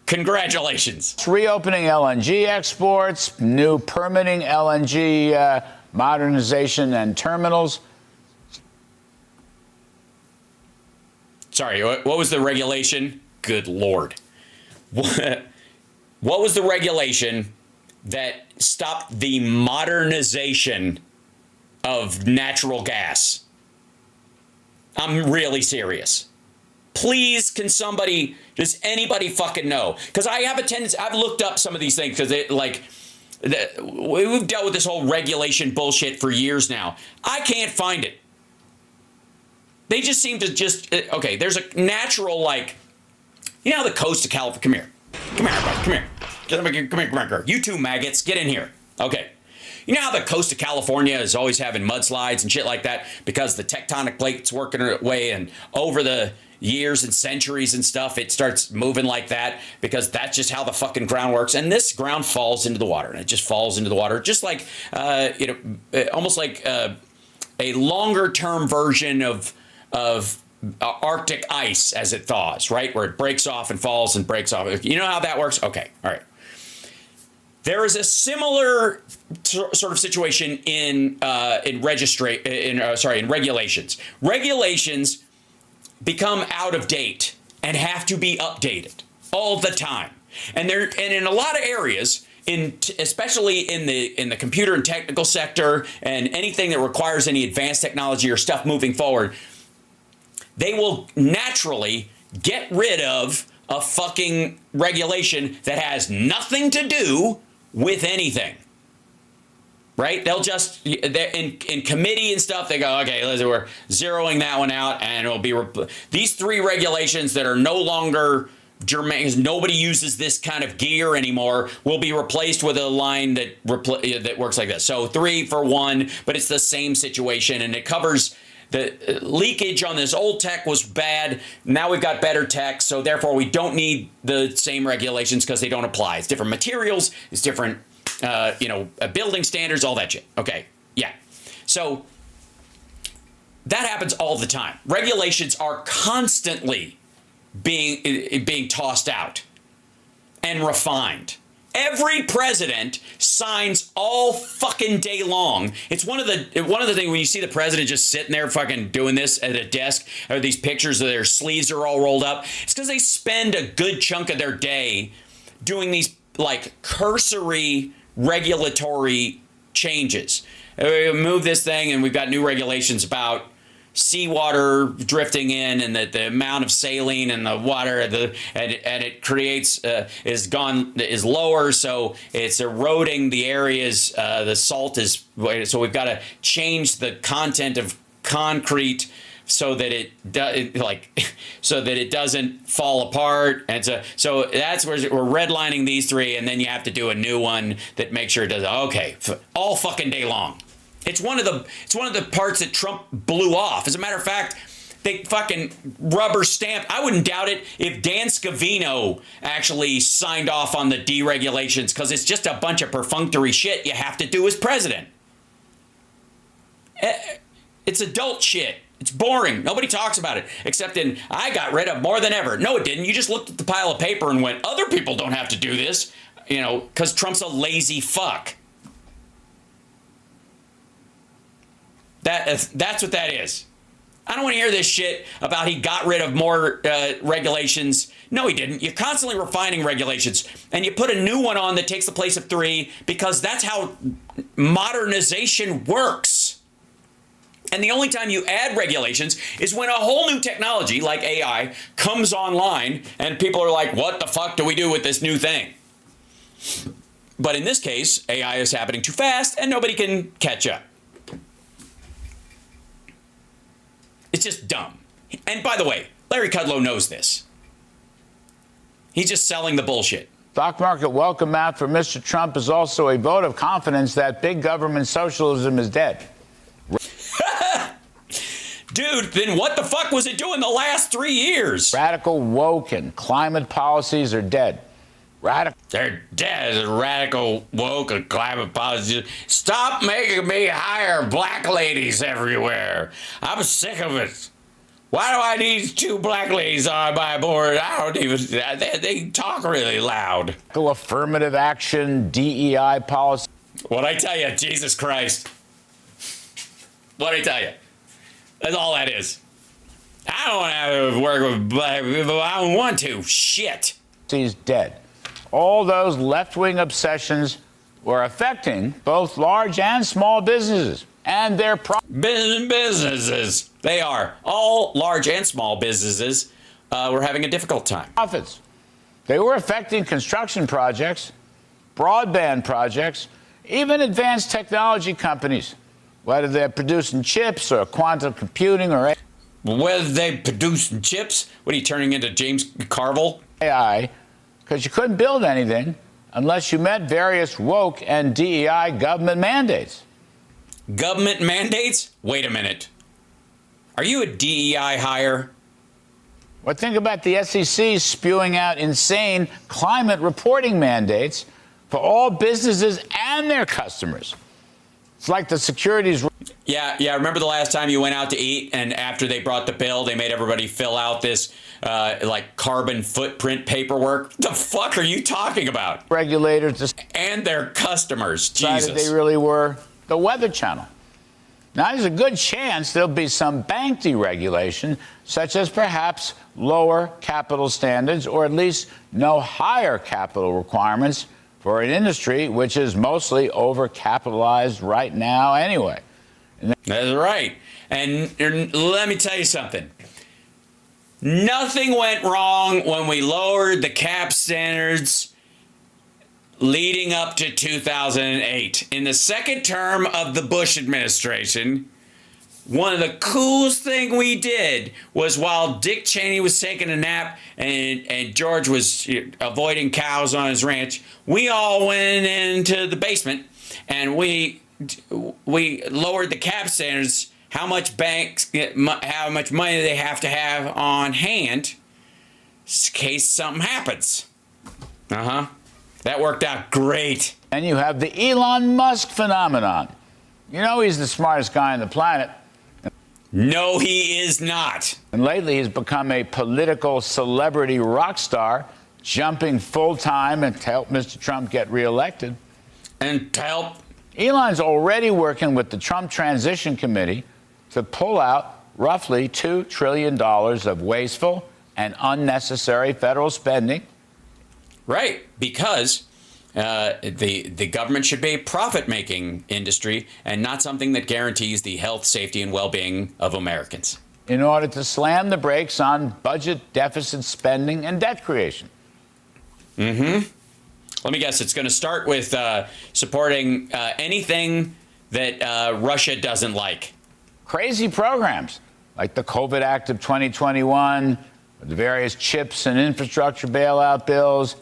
Congratulations. Reopening LNG exports, new permitting LNG modernization and terminals. Sorry, what was the regulation? Good Lord. What was the regulation that stopped the modernization of natural gas? I'm really serious. Please, can somebody, does anybody fucking know? Because I have a tendency, I've looked up some of these things because We've dealt with this whole regulation bullshit for years now. I can't find it. They just seem to just, okay, there's a natural, like, you know how the coast of California, come here. Come here, everybody, come here. Come here. You two maggots, get in here. Okay. You know how the coast of California is always having mudslides and shit like that because the tectonic plate's working its way, and over the years and centuries and stuff, it starts moving like that because that's just how the fucking ground works. And this ground falls into the water, and it just falls into the water, just like, almost like a longer term version of Arctic ice as it thaws, right? Where it breaks off and falls and breaks off. You know how that works? Okay. All right. There is a similar sort of situation in regulations. Regulations become out of date and have to be updated all the time. And in a lot of areas, especially in the computer and technical sector and anything that requires any advanced technology or stuff moving forward, they will naturally get rid of a fucking regulation that has nothing to do with anything. Right? They'll just, in committee and stuff, they go, okay, we're zeroing that one out, and it'll be these three regulations that are no longer germane, because nobody uses this kind of gear anymore, will be replaced with a line that works like this. So 3 for 1, but it's the same situation, and it covers the leakage on this old tech was bad. Now we've got better tech, so therefore we don't need the same regulations because they don't apply. It's different materials, it's different building standards, all that shit. Okay, yeah. So that happens all the time. Regulations are constantly being tossed out and refined. Every president signs all fucking day long. It's one of the things when you see the president just sitting there fucking doing this at a desk, or these pictures of their sleeves are all rolled up. It's because they spend a good chunk of their day doing these like cursory regulatory changes. We move this thing and we've got new regulations seawater drifting in, and that the amount of saline in the water, and it creates is lower, so it's eroding the areas. The salt is, so we've got to change the content of concrete so that it doesn't fall apart. And so that's where we're redlining these three, and then you have to do a new one that makes sure it does okay all fucking day long. It's one of the parts that Trump blew off. As a matter of fact, they fucking rubber stamped. I wouldn't doubt it if Dan Scavino actually signed off on the deregulations, because it's just a bunch of perfunctory shit you have to do as president. It's adult shit. It's boring. Nobody talks about it, except I got rid of more than ever. No, it didn't. You just looked at the pile of paper and went, other people don't have to do this, because Trump's a lazy fuck. That's what that is. I don't want to hear this shit about he got rid of more regulations. No, he didn't. You're constantly refining regulations, and you put a new one on that takes the place of 3, because that's how modernization works. And the only time you add regulations is when a whole new technology like AI comes online and people are like, what the fuck do we do with this new thing? But in this case, AI is happening too fast and nobody can catch up. It's just dumb. And by the way, Larry Kudlow knows this. He's just selling the bullshit. Stock market welcome mat for Mr. Trump is also a vote of confidence that big government socialism is dead. Dude, then what the fuck was it doing the last 3 years? Radical woke and climate policies are dead. They're dead. Radical woke and climate policies. Stop making me hire black ladies everywhere. I'm sick of it. Why do I need 2 black ladies on my board? I don't even. They talk really loud. Affirmative action, DEI policy. What'd I tell you? Jesus Christ. What'd I tell you? That's all that is. I don't have to work with black people. I don't want to. Shit. He's dead. All those left-wing obsessions were affecting both large and small businesses and their businesses. They are. All large and small businesses were having a difficult time. Profits. They were affecting construction projects, broadband projects, even advanced technology companies, whether they're producing chips or quantum computing or Whether they producing chips? What are you turning into, James Carville? AI, because you couldn't build anything unless you met various woke and DEI government mandates. Government mandates? Wait a minute. Are you a DEI hire? Well, think about the SEC spewing out insane climate reporting mandates for all businesses and their customers. It's like the securities. Yeah. Remember the last time you went out to eat, and after they brought the bill, they made everybody fill out this like carbon footprint paperwork? The fuck are you talking about? Regulators and their customers. decided Jesus. they really were the Weather Channel. Now, there's a good chance there'll be some bank deregulation, such as perhaps lower capital standards or at least no higher capital requirements for an industry which is mostly overcapitalized right now anyway. That's right. And let me tell you something. Nothing went wrong when we lowered the cap standards leading up to 2008. In the second term of the Bush administration, one of the coolest thing we did was while Dick Cheney was taking a nap and George was avoiding cows on his ranch, we all went into the basement and we lowered the cap standards, how much how much money they have to have on hand in case something happens. That worked out great. And you have the Elon Musk phenomenon. You know he's the smartest guy on the planet. No, he is not. And lately he's become a political celebrity rock star, jumping full-time and to help Mr. Trump get reelected. And to help? Elon's already working with the Trump Transition Committee to pull out roughly $2 trillion of wasteful and unnecessary federal spending. Right, because the government should be a profit-making industry and not something that guarantees the health, safety, and well-being of Americans. In order to slam the brakes on budget deficit spending and debt creation. Let me guess, it's going to start with supporting anything that Russia doesn't like. Crazy programs like the COVID Act of 2021, the various chips and infrastructure bailout bills,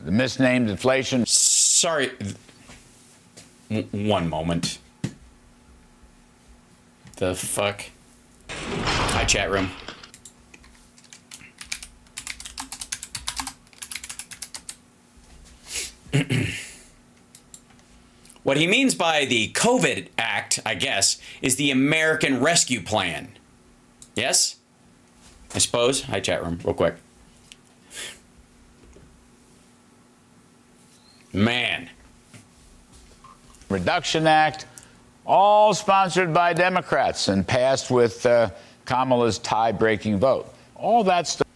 the misnamed inflation. Sorry. One moment. The fuck? Hi, chat room. What he means by the COVID Act, I guess, is the American Rescue Plan. Yes? I suppose. Hi, chat room, real quick. Man. Reduction Act, all sponsored by Democrats and passed with Kamala's tie-breaking vote. All that stuff.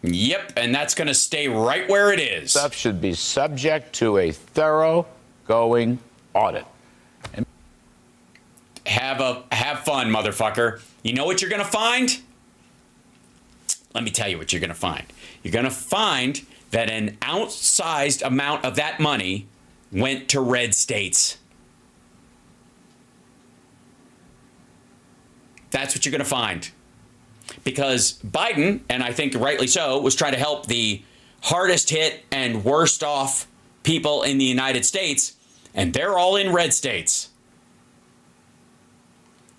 Yep, and that's going to stay right where it is. Stuff should be subject to a thorough-going audit. And have fun, motherfucker. You know what you're going to find? Let me tell you what you're going to find. You're going to find that an outsized amount of that money went to red states. That's what you're going to find. Because Biden, and I think rightly so, was trying to help the hardest hit and worst off people in the United States, and they're all in red states.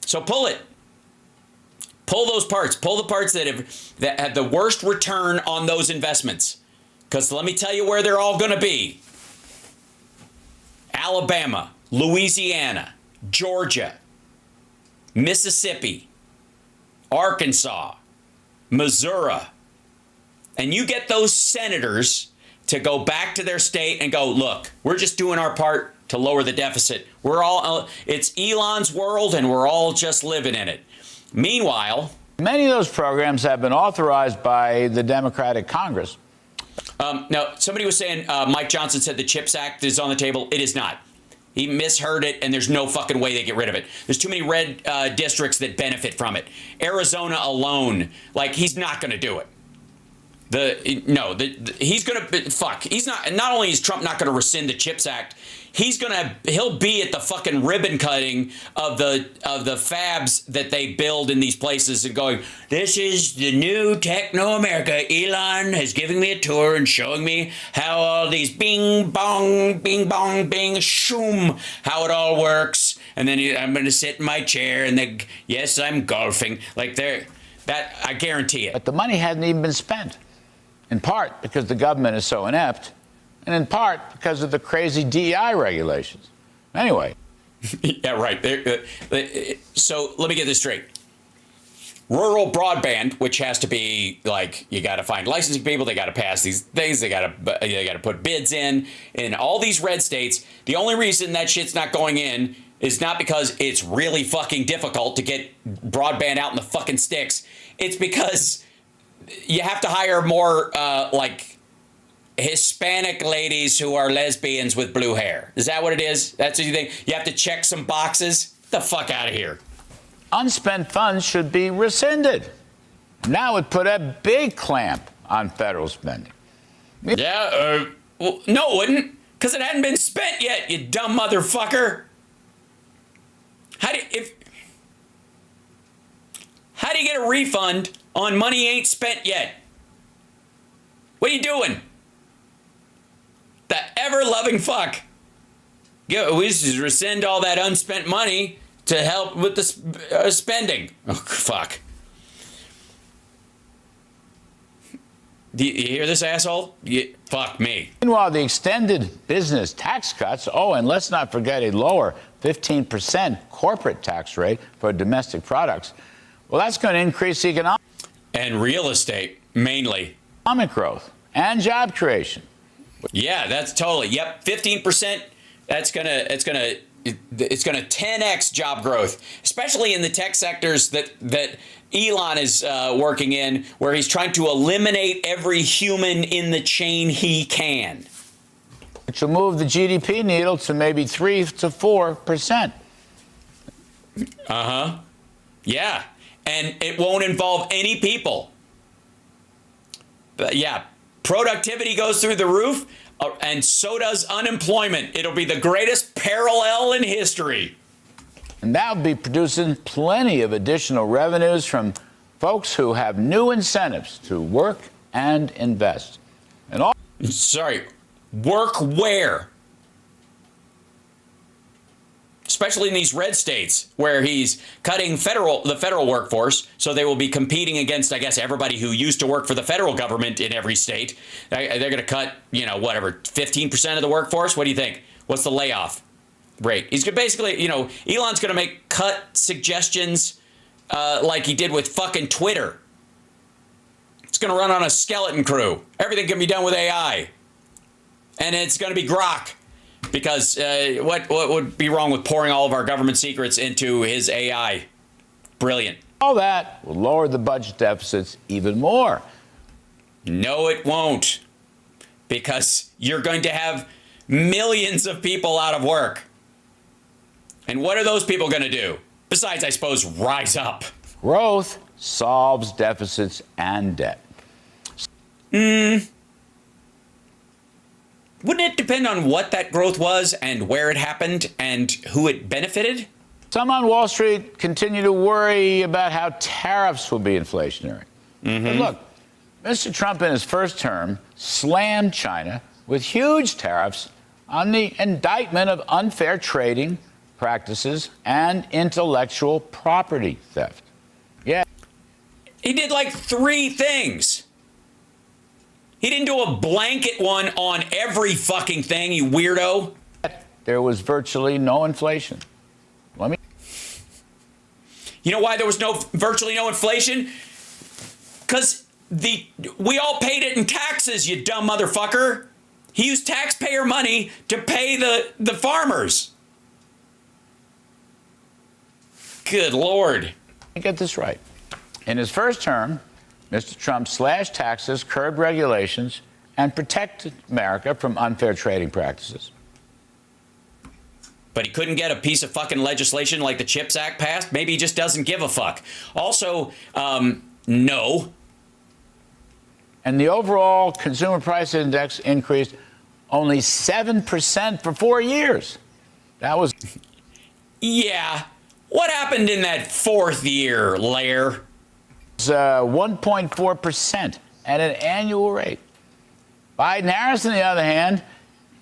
So pull it. Pull those parts. Pull the parts that have the worst return on those investments. Because let me tell you where they're all going to be. Alabama, Louisiana, Georgia, Mississippi, Arkansas, Missouri. And you get those senators to go back to their state and go, look, we're just doing our part to lower the deficit. It's Elon's world and we're all just living in it. Meanwhile, many of those programs have been authorized by the Democratic Congress. Now, somebody was saying Mike Johnson said the CHIPS Act is on the table. It is not. He misheard it, and there's no fucking way they get rid of it. There's too many red districts that benefit from it. Arizona alone, like, he's not going to do it. He's gonna fuck. He's not. Not only is Trump not gonna rescind the CHIPS Act, he'll be at the fucking ribbon cutting of the fabs that they build in these places and going, this is the new techno America. Elon has given me a tour and showing me how all these bing bong shoom, how it all works. And then I'm gonna sit in my chair and then yes, I'm golfing. Like that I guarantee it. But the money hadn't even been spent. In part because the government is so inept, and in part because of the crazy DEI regulations. Anyway. Yeah, right. So let me get this straight. Rural broadband, which has to be like, you got to find licensing people, they got to pass these things, they got to put bids in all these red states. The only reason that shit's not going in is not because it's really fucking difficult to get broadband out in the fucking sticks. It's because you have to hire more like Hispanic ladies who are lesbians with blue hair. Is that what it is? That's what you think? You have to check some boxes? Get the fuck out of here. Unspent funds should be rescinded. Now it put a big clamp on federal spending. Yeah, well, no, it wouldn't, because it hadn't been spent yet, you dumb motherfucker. How do you get a refund on money ain't spent yet? What are you doing? The ever-loving fuck. We just rescind all that unspent money to help with the spending. Oh, fuck. Do you hear this, asshole? Fuck me. Meanwhile, the extended business tax cuts, and let's not forget a lower 15% corporate tax rate for domestic products. Well, that's going to increase economic and real estate, mainly. Economic growth and job creation. Yeah, that's totally. Yep, 15%. It's gonna 10x job growth, especially in the tech sectors that Elon is working in, where he's trying to eliminate every human in the chain he can. Which will move the GDP needle to maybe 3 to 4%. Yeah, and it won't involve any people. But yeah, productivity goes through the roof, and so does unemployment. It'll be the greatest parallel in history. And that will be producing plenty of additional revenues from folks who have new incentives to work and invest. And all. Sorry, work where? Especially in these red states where he's cutting the federal workforce, so they will be competing against, I guess, everybody who used to work for the federal government in every state. They're going to cut, 15% of the workforce. What do you think? What's the layoff rate? He's basically, Elon's going to make cut suggestions like he did with fucking Twitter. It's going to run on a skeleton crew. Everything can be done with AI. And it's going to be Grok. Because what would be wrong with pouring all of our government secrets into his AI? Brilliant. All that will lower the budget deficits even more. No, it won't. Because you're going to have millions of people out of work. And what are those people going to do? Besides, I suppose, rise up. Growth solves deficits and debt. Wouldn't it depend on what that growth was and where it happened and who it benefited? Some on Wall Street continue to worry about how tariffs will be inflationary. But look, Mr. Trump in his first term slammed China with huge tariffs on the indictment of unfair trading practices and intellectual property theft. Yeah. He did like 3 things. He didn't do a blanket one on every fucking thing, you weirdo. There was virtually no inflation. You know why there was virtually no inflation? Because we all paid it in taxes, you dumb motherfucker. He used taxpayer money to pay the farmers. Good Lord. Get this right. In his first term, Mr. Trump slashed taxes, curbed regulations, and protected America from unfair trading practices. But he couldn't get a piece of fucking legislation like the CHIPS Act passed? Maybe he just doesn't give a fuck. Also, no. And the overall consumer price index increased only 7% for 4 years. That was... Yeah. What happened in that fourth year, Lair? 1.4% at an annual rate. Biden-Harris, on the other hand,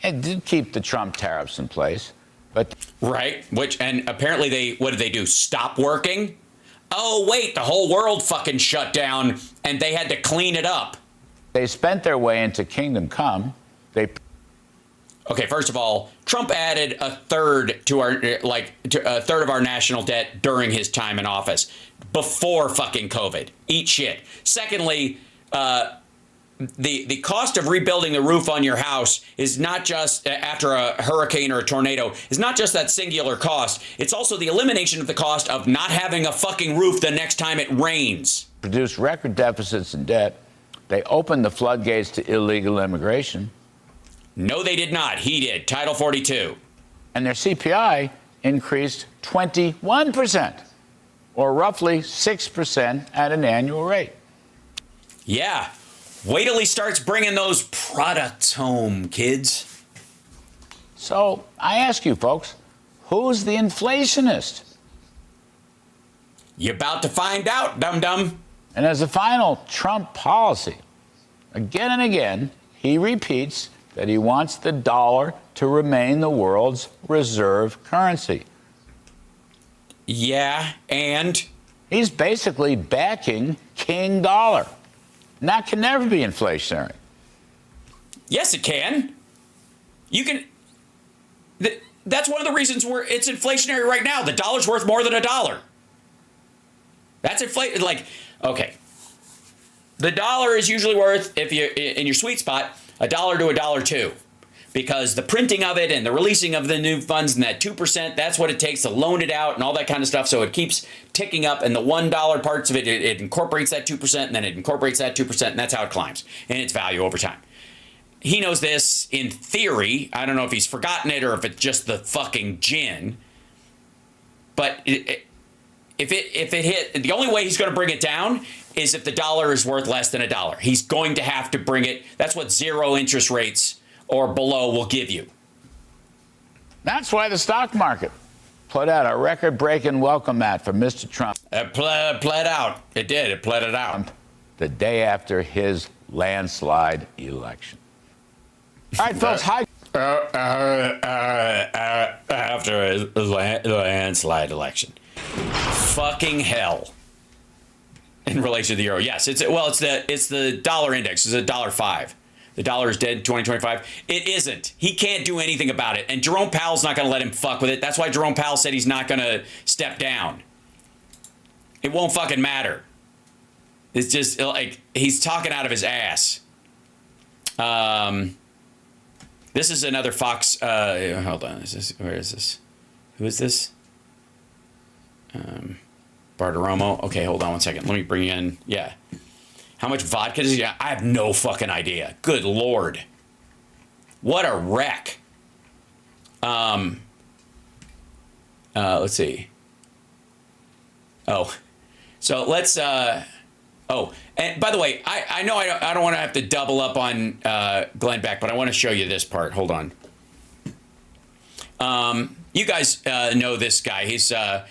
it did keep the Trump tariffs in place, but... Right, and apparently what did they do? Stop working? Oh, wait, the whole world fucking shut down, and they had to clean it up. They spent their way into Kingdom Come. Okay, first of all, Trump added a third to a third of our national debt during his time in office, before fucking COVID. Eat shit. Secondly, the cost of rebuilding the roof on your house is not just after a hurricane or a tornado, is not just that singular cost. It's also the elimination of the cost of not having a fucking roof the next time it rains. Produced record deficits and debt. They opened the floodgates to illegal immigration. No, they did not. He did. Title 42. And their CPI increased 21%, or roughly 6% at an annual rate. Yeah. Wait till he starts bringing those products home, kids. So I ask you, folks, who's the inflationist? You're about to find out, dum-dum. And as a final Trump policy, again and again, he repeats that he wants the dollar to remain the world's reserve currency. Yeah, and? He's basically backing King Dollar. And that can never be inflationary. Yes, it can. You can. That's one of the reasons it's inflationary right now. The dollar's worth more than a dollar. That's inflated. Like, okay. The dollar is usually worth, if you're in your sweet spot, $1 to $1.02, because the printing of it and the releasing of the new funds and that 2%, that's what it takes to loan it out and all that kind of stuff. So it keeps ticking up, and the $1 parts of it, it incorporates that 2%, and then it incorporates that 2%, and that's how it climbs in its value over time. He knows this in theory. I don't know if he's forgotten it or if it's just the fucking gin. But if it hit, the only way he's going to bring it down is if the dollar is worth less than $1. He's going to have to bring it. That's what zero interest rates or below will give you. That's why the stock market put out a record-breaking welcome mat for Mr. Trump. It pled out. It did. It pled it out. The day after his landslide election. All right, folks. Hi. After his landslide election. Fucking hell. In relation to the euro. Yes, it's the dollar index. It's $1.05. The dollar is dead in 2025. It isn't. He can't do anything about it. And Jerome Powell's not going to let him fuck with it. That's why Jerome Powell said he's not going to step down. It won't fucking matter. It's just like he's talking out of his ass. This is another Fox. Hold on. Where is this? Who is this? Bartiromo. Okay, hold on one second. Let me bring you in. Yeah. How much vodka does he have? I have no fucking idea. Good Lord. What a wreck. Let's see. Oh. So let's and by the way, I know I don't want to have to double up on Glenn Beck, but I want to show you this part. Hold on. You guys know this guy. He's I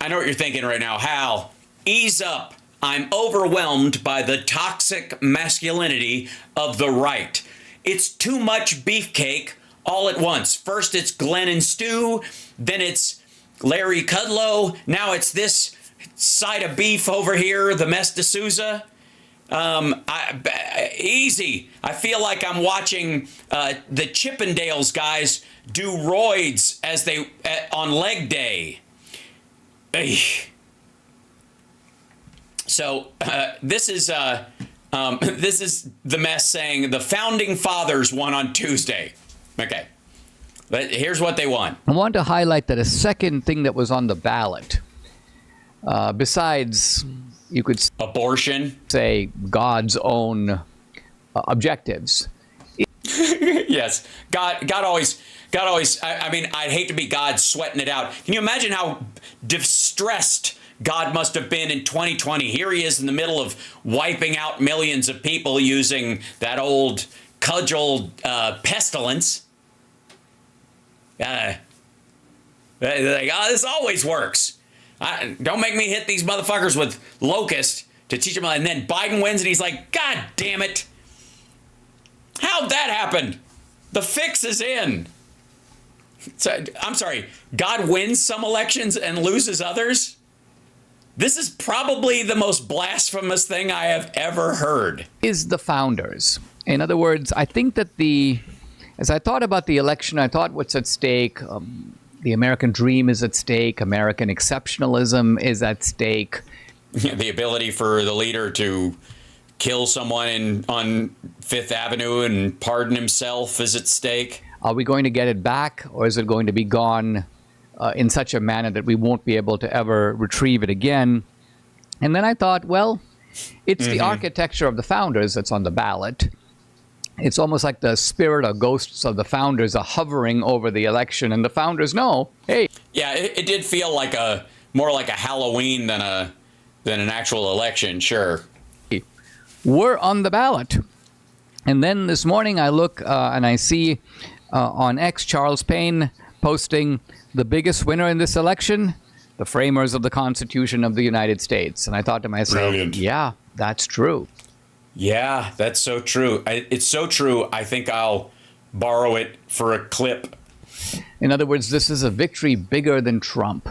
know what you're thinking right now. Hal, ease up. I'm overwhelmed by the toxic masculinity of the right. It's too much beefcake all at once. First it's Glenn and Stu, then it's Larry Kudlow, now it's this side of beef over here, the Mess D'Souza. Easy. I feel like I'm watching the Chippendales guys do roids as they on leg day. So this is the mess saying the founding fathers won on Tuesday. Okay, but here's what they won. I wanted to highlight that a second thing that was on the ballot, besides you could abortion, say God's own objectives. Yes, God always. I mean, I'd hate to be God sweating it out. Can you imagine how distressed God must have been in 2020. Here he is in the middle of wiping out millions of people using that old cudgel pestilence. Like, this always works. Don't make me hit these motherfuckers with locust to teach them. And then Biden wins, and he's like, God damn it. How'd that happen? The fix is in. So, I'm sorry, God wins some elections and loses others? This is probably the most blasphemous thing I have ever heard. Is the founders. In other words, I think that as I thought about the election, I thought what's at stake, the American dream is at stake, American exceptionalism is at stake. The ability for the leader to kill someone on Fifth Avenue and pardon himself is at stake. Are we going to get it back, or is it going to be gone in such a manner that we won't be able to ever retrieve it again? And then I thought, well, it's the architecture of the founders that's on the ballot. It's almost like the spirit or ghosts of the founders are hovering over the election, and the founders know, hey. Yeah, it did feel like more like a Halloween than an actual election, sure. We're on the ballot. And then this morning I look and I see on X, Charles Payne posting the biggest winner in this election, the framers of the Constitution of the United States. And I thought to myself, brilliant. Yeah, that's true. Yeah, that's so true. It's so true. I think I'll borrow it for a clip. In other words, this is a victory bigger than Trump.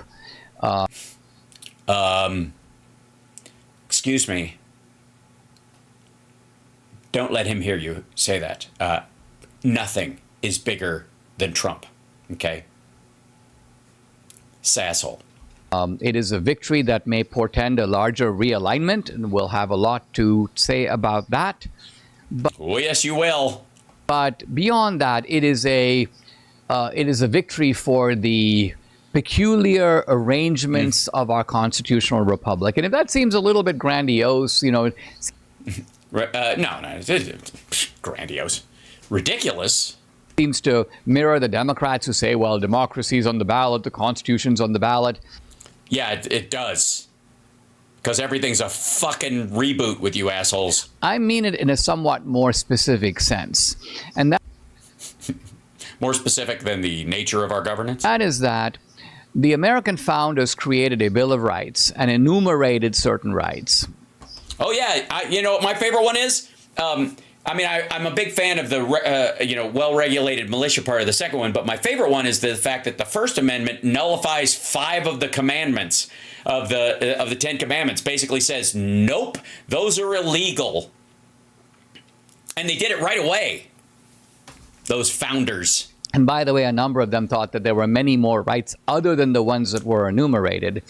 Excuse me. Don't let him hear you say that. Nothing is bigger than Trump. Okay? Sasshole. It is a victory that may portend a larger realignment, and we'll have a lot to say about that. Oh, yes, you will. But beyond that, it is a victory for the peculiar arrangements of our constitutional republic. And if that seems a little bit grandiose, no, grandiose, ridiculous. Seems to mirror the Democrats who say, well, democracy's on the ballot, the Constitution's on the ballot. Yeah, it does. Because everything's a fucking reboot with you assholes. I mean it in a somewhat more specific sense. And that more specific than the nature of our governance? That is that the American founders created a Bill of Rights and enumerated certain rights. Oh, yeah. You know what my favorite one is? I'm a big fan of the well-regulated militia part of the second one, but my favorite one is the fact that the First Amendment nullifies 5 of the commandments of the 10 Commandments. Basically says, nope, those are illegal. And they did it right away. Those founders. And by the way, a number of them thought that there were many more rights other than the ones that were enumerated.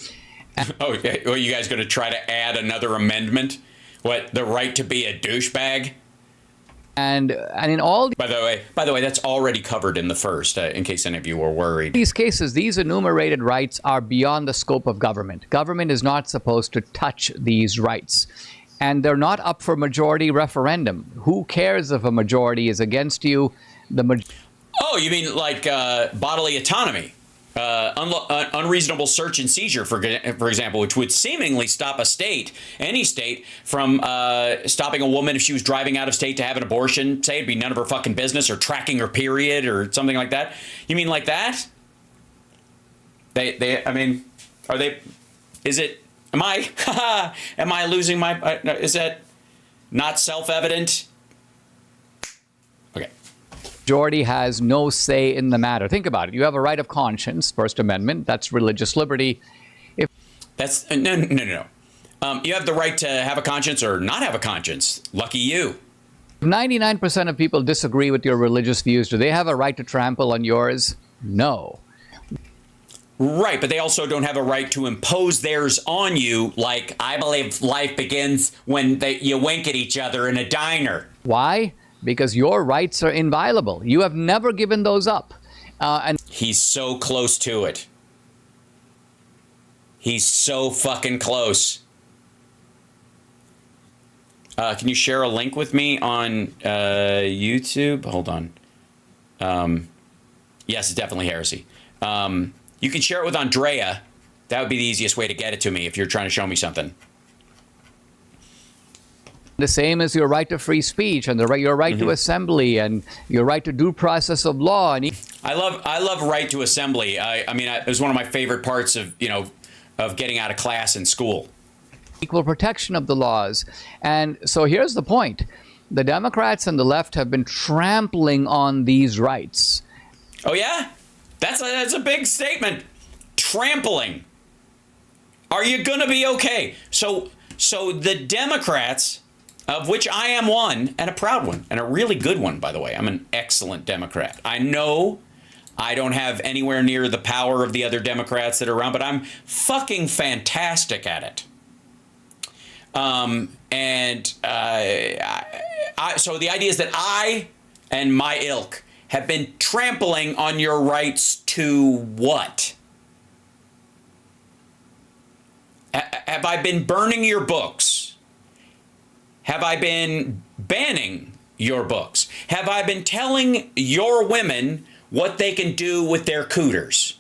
Oh, are you guys going to try to add another amendment? What, the right to be a douchebag? And in all by the way, that's already covered in the first, in case any of you were worried. These cases, these enumerated rights are beyond the scope of government. Government is not supposed to touch these rights. And they're not up for majority referendum. Who cares if a majority is against you? Oh, you mean like bodily autonomy? Unreasonable search and seizure, for example, which would seemingly stop any state, from stopping a woman if she was driving out of state to have an abortion. Say it'd be none of her fucking business, or tracking her period, or something like that. You mean like that? Am I losing my? Is that not self-evident? Okay. Majority has no say in the matter. Think about it. You have a right of conscience, First Amendment. That's religious liberty. That's no. You have the right to have a conscience or not have a conscience. Lucky you. 99% of people disagree with your religious views. Do they have a right to trample on yours? No. Right, but they also don't have a right to impose theirs on you, like, I believe life begins when you wink at each other in a diner. Why? Because your rights are inviolable. You have never given those up. And he's so close to it. He's so fucking close. Can you share a link with me on YouTube? Hold on. Yes, it's definitely heresy. You can share it with Andrea. That would be the easiest way to get it to me if you're trying to show me something. The same as your right to free speech and your right to assembly and your right to due process of law. And I love right to assembly. I mean, it was one of my favorite parts of of getting out of class in school. Equal protection of the laws. And so here's the point. The Democrats and the left have been trampling on these rights. Oh, yeah? That's a big statement. Trampling. Are you going to be okay? So the Democrats, of which I am one, and a proud one, and a really good one, by the way. I'm an excellent Democrat. I know I don't have anywhere near the power of the other Democrats that are around, but I'm fucking fantastic at it. So the idea is that I and my ilk have been trampling on your rights to what? Have I been burning your books? Have I been banning your books? Have I been telling your women what they can do with their cooters?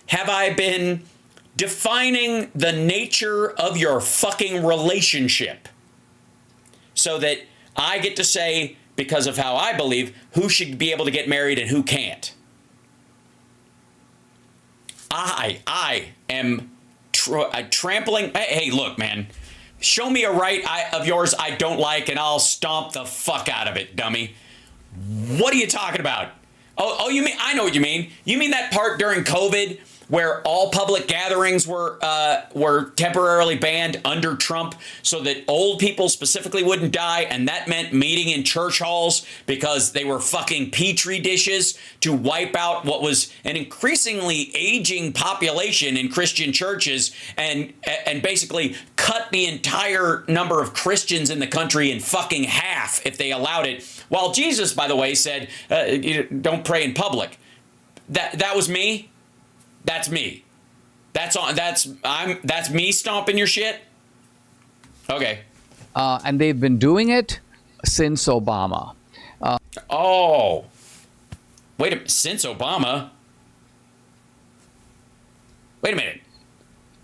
Have I been defining the nature of your fucking relationship so that I get to say, because of how I believe, who should be able to get married and who can't? I am trampling. Hey, look, man. Show me a right of yours I don't like, and I'll stomp the fuck out of it, dummy. What are you talking about? Oh, you mean, I know what you mean. You mean that part during COVID where all public gatherings were temporarily banned under Trump so that old people specifically wouldn't die, and that meant meeting in church halls because they were fucking petri dishes to wipe out what was an increasingly aging population in Christian churches and basically cut the entire number of Christians in the country in fucking half if they allowed it. While Jesus, by the way, said, don't pray in public. That was me. That's me. That's me stomping your shit. Okay. And they've been doing it since Obama. Wait a minute. Since Obama? Wait a minute.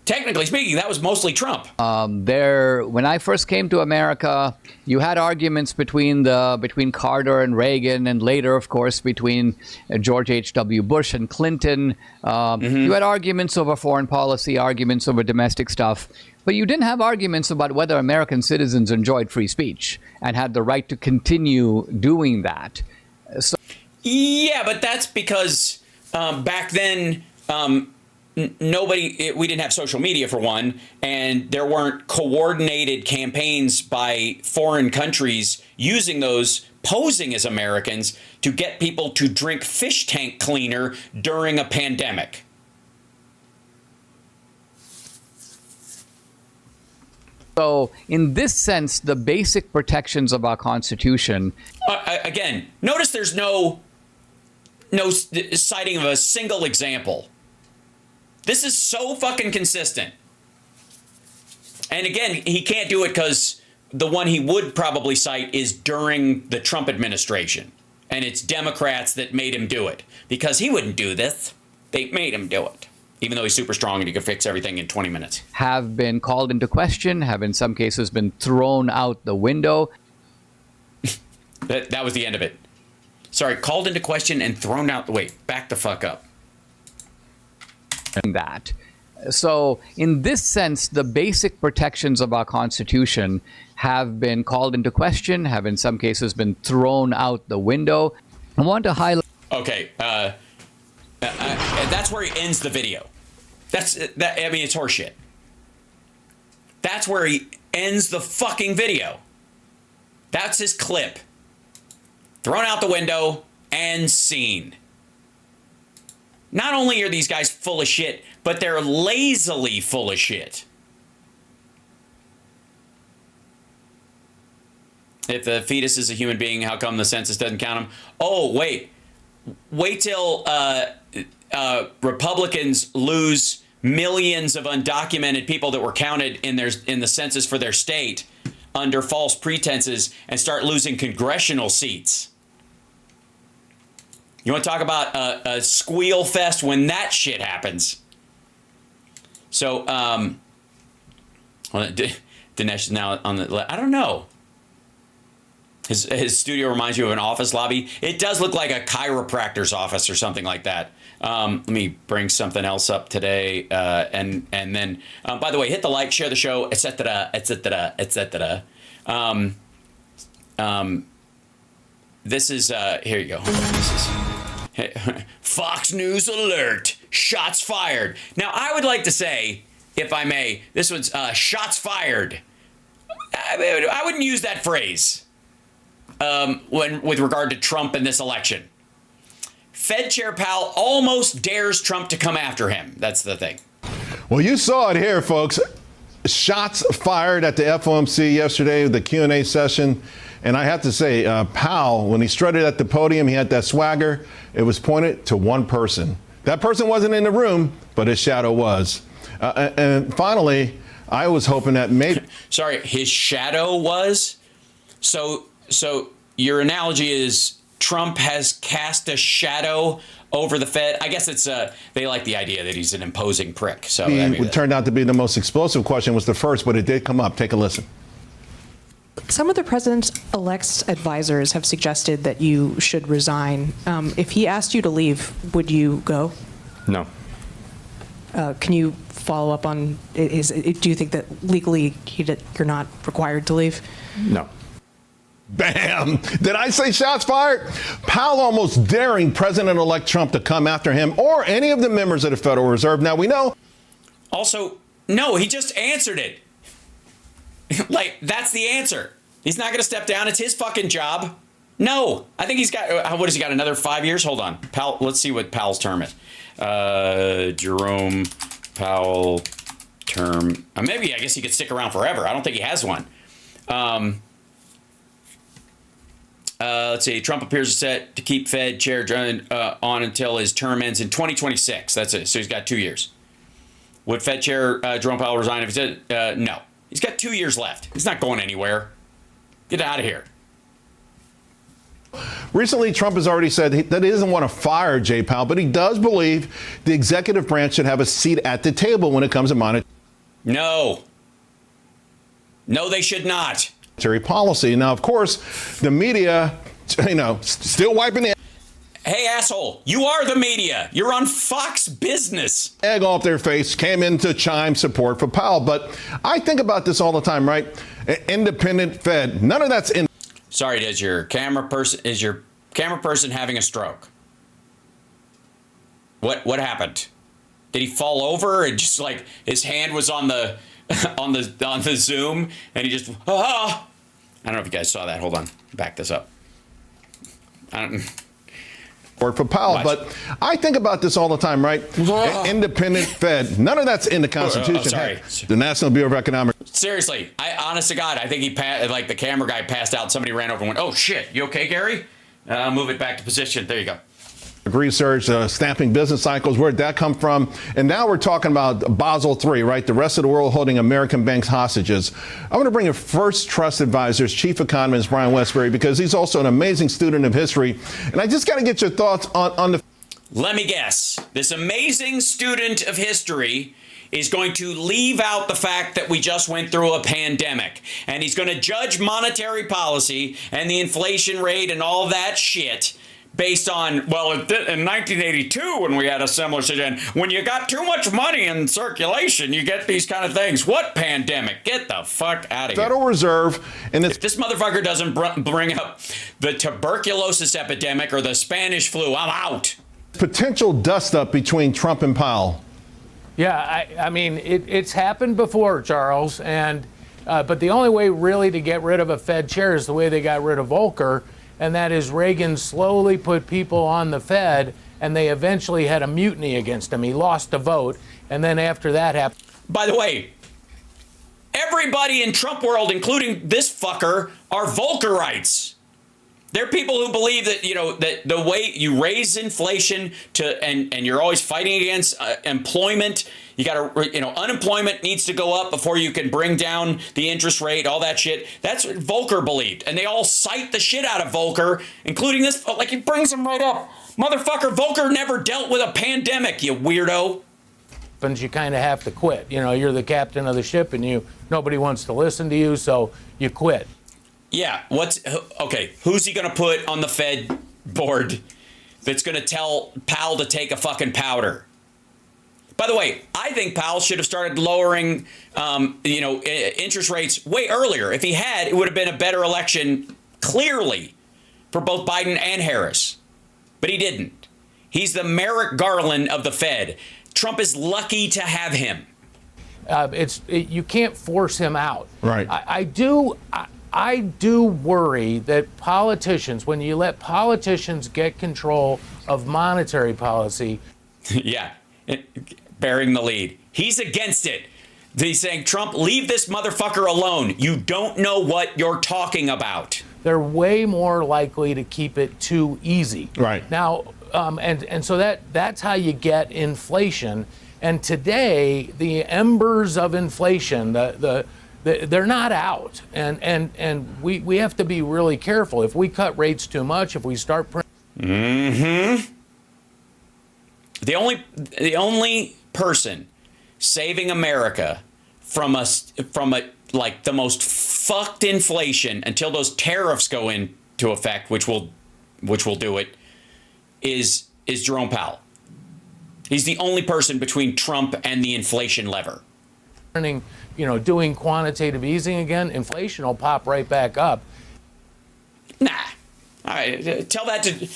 Technically speaking, that was mostly Trump. When I first came to America, you had arguments between Carter and Reagan, and later, of course, between George H.W. Bush and Clinton. You had arguments over foreign policy, arguments over domestic stuff, but you didn't have arguments about whether American citizens enjoyed free speech and had the right to continue doing that. Yeah, but that's because back then, we didn't have social media for one, and there weren't coordinated campaigns by foreign countries using those, posing as Americans, to get people to drink fish tank cleaner during a pandemic. So, in this sense, the basic protections of our Constitution. Again, notice there's no citing of a single example. This is so fucking consistent. And again, he can't do it because the one he would probably cite is during the Trump administration. And it's Democrats that made him do it. Because he wouldn't do this. They made him do it. Even though he's super strong and he can fix everything in 20 minutes. Have been called into question, have in some cases been thrown out the window. That was the end of it. Sorry, called into question and thrown out. Wait, back the fuck up. That. So, in this sense, the basic protections of our Constitution have been called into question, have in some cases been thrown out the window. I want to highlight. Okay, that's where he ends the video. I mean, it's horseshit. That's where he ends the fucking video. That's his clip. Thrown out the window and scene. Not only are these guys full of shit, but they're lazily full of shit. If the fetus is a human being, how come the census doesn't count him? Oh, wait till Republicans lose millions of undocumented people that were counted in the census for their state under false pretenses and start losing congressional seats. You want to talk about a squeal fest when that shit happens? So, Dinesh is now on the. I don't know. His studio reminds you of an office lobby. It does look like a chiropractor's office or something like that. Let me bring something else up today, and then by the way, hit the like, share the show, etc., etc., etc. This is here you go. This is Fox News alert. Shots fired. Now I would like to say, if I may, this one's shots fired. I wouldn't use that phrase when with regard to Trump in this election. Fed Chair Powell almost dares Trump to come after him. That's the thing. Well, you saw it here, folks. Shots fired at the FOMC yesterday, the Q&A session. And I have to say, Powell, when he strutted at the podium, he had that swagger. It was pointed to one person. That person wasn't in the room, but his shadow was. And finally, I was hoping that maybe... Sorry, his shadow was? So your analogy is Trump has cast a shadow over the Fed. I guess it's they like the idea that he's an imposing prick. So it turned out to be the most explosive question was the first, but it did come up. Take a listen. Some of the president-elect's advisors have suggested that you should resign. If he asked you to leave, would you go? No. Can you follow up on, do you think that legally you're not required to leave? No. Bam! Did I say shots fired? Powell almost daring President-elect Trump to come after him or any of the members of the Federal Reserve. Now, we know. Also, no, he just answered it. Like, that's the answer. He's not going to step down. It's his fucking job. No, I think he's got, what has he got, another 5 years? Hold on. Powell, let's see what Powell's term is. Jerome Powell term. Maybe, I guess he could stick around forever. I don't think he has one. Let's see. Trump appears set to keep Fed chair on until his term ends in 2026. That's it. So he's got 2 years. Would Fed Chair Jerome Powell resign if he said no? He's got 2 years left. He's not going anywhere. Get out of here. Recently, Trump has already said that he doesn't want to fire Jay Powell, but he does believe the executive branch should have a seat at the table when it comes to monetary they should not. Policy. Now, of course, the media, still wiping the hey, asshole, you are the media. You're on Fox Business. Egg off their face, came in to chime support for Powell. But I think about this all the time, right? Independent Fed. None of that's in. Sorry, is your camera person having a stroke? What happened? Did he fall over and just like his hand was on the on the Zoom and he just I don't know if you guys saw that. Hold on, back this up. For Powell, but I think about this all the time, right? Independent Fed. None of that's in the Constitution. Sorry. Hey, the National Bureau of Economic. Seriously, honest to God, I think he the camera guy passed out. Somebody ran over and went, "Oh shit, you okay, Gary?" Move it back to position. There you go. Research, stamping business cycles, where'd that come from? And now we're talking about Basel III, right? The rest of the world holding American banks hostages. I want to bring in First Trust Advisors Chief Economist Brian Westbury, because he's also an amazing student of history. And I just got to get your thoughts on the... Let me guess. This amazing student of history is going to leave out the fact that we just went through a pandemic. And he's going to judge monetary policy and the inflation rate and all that shit based on, well, in 1982, when we had a similar situation, when you got too much money in circulation, you get these kind of things. What pandemic? Get the fuck out of here. Federal Reserve. And if this motherfucker doesn't bring up the tuberculosis epidemic or the Spanish flu, I'm out. Potential dust-up between Trump and Powell. Yeah, I mean, it's happened before, Charles, and but the only way really to get rid of a Fed chair is the way they got rid of Volcker, and that is Reagan slowly put people on the Fed, and they eventually had a mutiny against him. He lost the vote, and then after that happened. By the way, everybody in Trump world, including this fucker, are Volckerites. They're people who believe that, that the way you raise inflation and you're always fighting against employment, you got to, unemployment needs to go up before you can bring down the interest rate, all that shit. That's what Volcker believed. And they all cite the shit out of Volcker, including this, like he brings him right up. Motherfucker, Volcker never dealt with a pandemic, you weirdo. happens, you kind of have to quit. You know, you're the captain of the ship and nobody wants to listen to you, so you quit. Yeah. Okay? Who's he going to put on the Fed board that's going to tell Powell to take a fucking powder? By the way, I think Powell should have started lowering, interest rates way earlier. If he had, it would have been a better election, clearly, for both Biden and Harris. But he didn't. He's the Merrick Garland of the Fed. Trump is lucky to have him. You can't force him out. Right. I do worry that politicians, when you let politicians get control of monetary policy. Yeah, bearing the lead. He's against it. He's saying, Trump, leave this motherfucker alone. You don't know what you're talking about. They're way more likely to keep it too easy. Right. Now, and so that's how you get inflation. And today, the embers of inflation, they're not out. And we have to be really careful. If we cut rates too much, if we start The only person saving America from like the most fucked inflation until those tariffs go into effect, which will do it, is Jerome Powell. He's the only person between Trump and the inflation lever. Doing quantitative easing again, inflation will pop right back up. Nah. All right, tell that to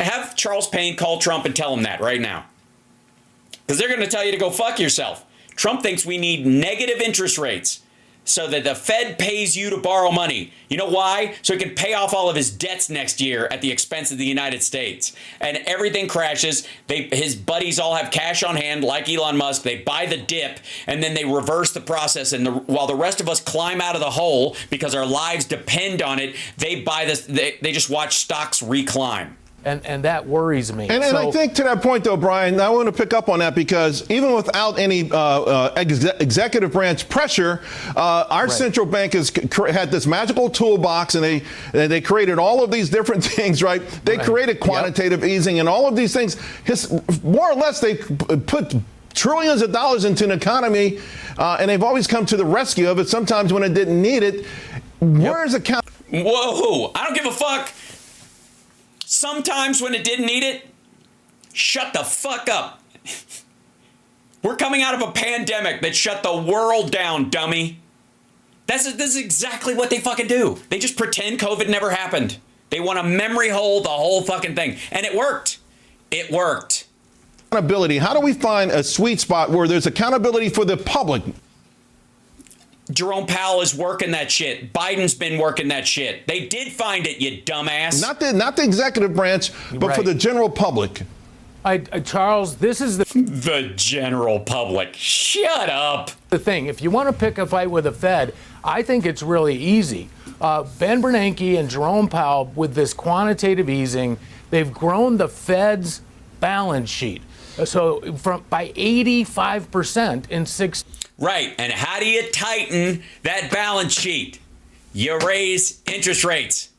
have Charles Payne call Trump and tell him that right now. Because they're going to tell you to go fuck yourself. Trump thinks we need negative interest rates so that the Fed pays you to borrow money. You know why? So he can pay off all of his debts next year at the expense of the United States. And everything crashes. His buddies all have cash on hand, like Elon Musk. They buy the dip, and then they reverse the process. And while the rest of us climb out of the hole because our lives depend on it, they buy this. They just watch stocks reclimb. And that worries me. And I think to that point, though, Brian, I want to pick up on that because even without any executive branch pressure, our central bank has had this magical toolbox, and they created all of these different things, right? They created quantitative easing and all of these things. More or less, they put trillions of dollars into an economy, and they've always come to the rescue of it, sometimes when it didn't need it. Where's account? Whoa, I don't give a fuck. Sometimes when it didn't need it, shut the fuck up. We're coming out of a pandemic that shut the world down, dummy. This is exactly what they fucking do. They just pretend COVID never happened. They want to memory hole the whole fucking thing. And it worked. It worked. Accountability. How do we find a sweet spot where there's accountability for the public? Jerome Powell is working that shit. Biden's been working that shit. They did find it, you dumbass. Not the executive branch, but for the general public. Charles, this is the general public. Shut up. The thing, if you want to pick a fight with the Fed, I think it's really easy. Ben Bernanke and Jerome Powell, with this quantitative easing, they've grown the Fed's balance sheet. So by 85% in 6. Right. And how do you tighten that balance sheet? You raise interest rates.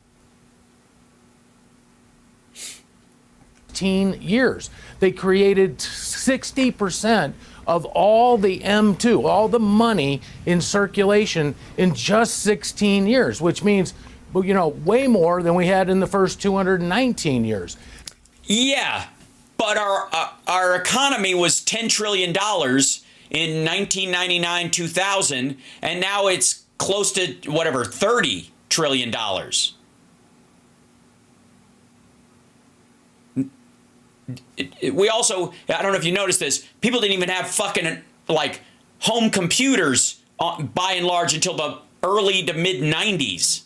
15 years. They created 60% of all the M2, all the money in circulation in just 16 years, which means, way more than we had in the first 219 years. Yeah, but our economy was $10 trillion in 1999-2000, and now it's close to $30 trillion. We also, I don't know if you noticed this, people didn't even have fucking home computers by and large until the early to mid 90s.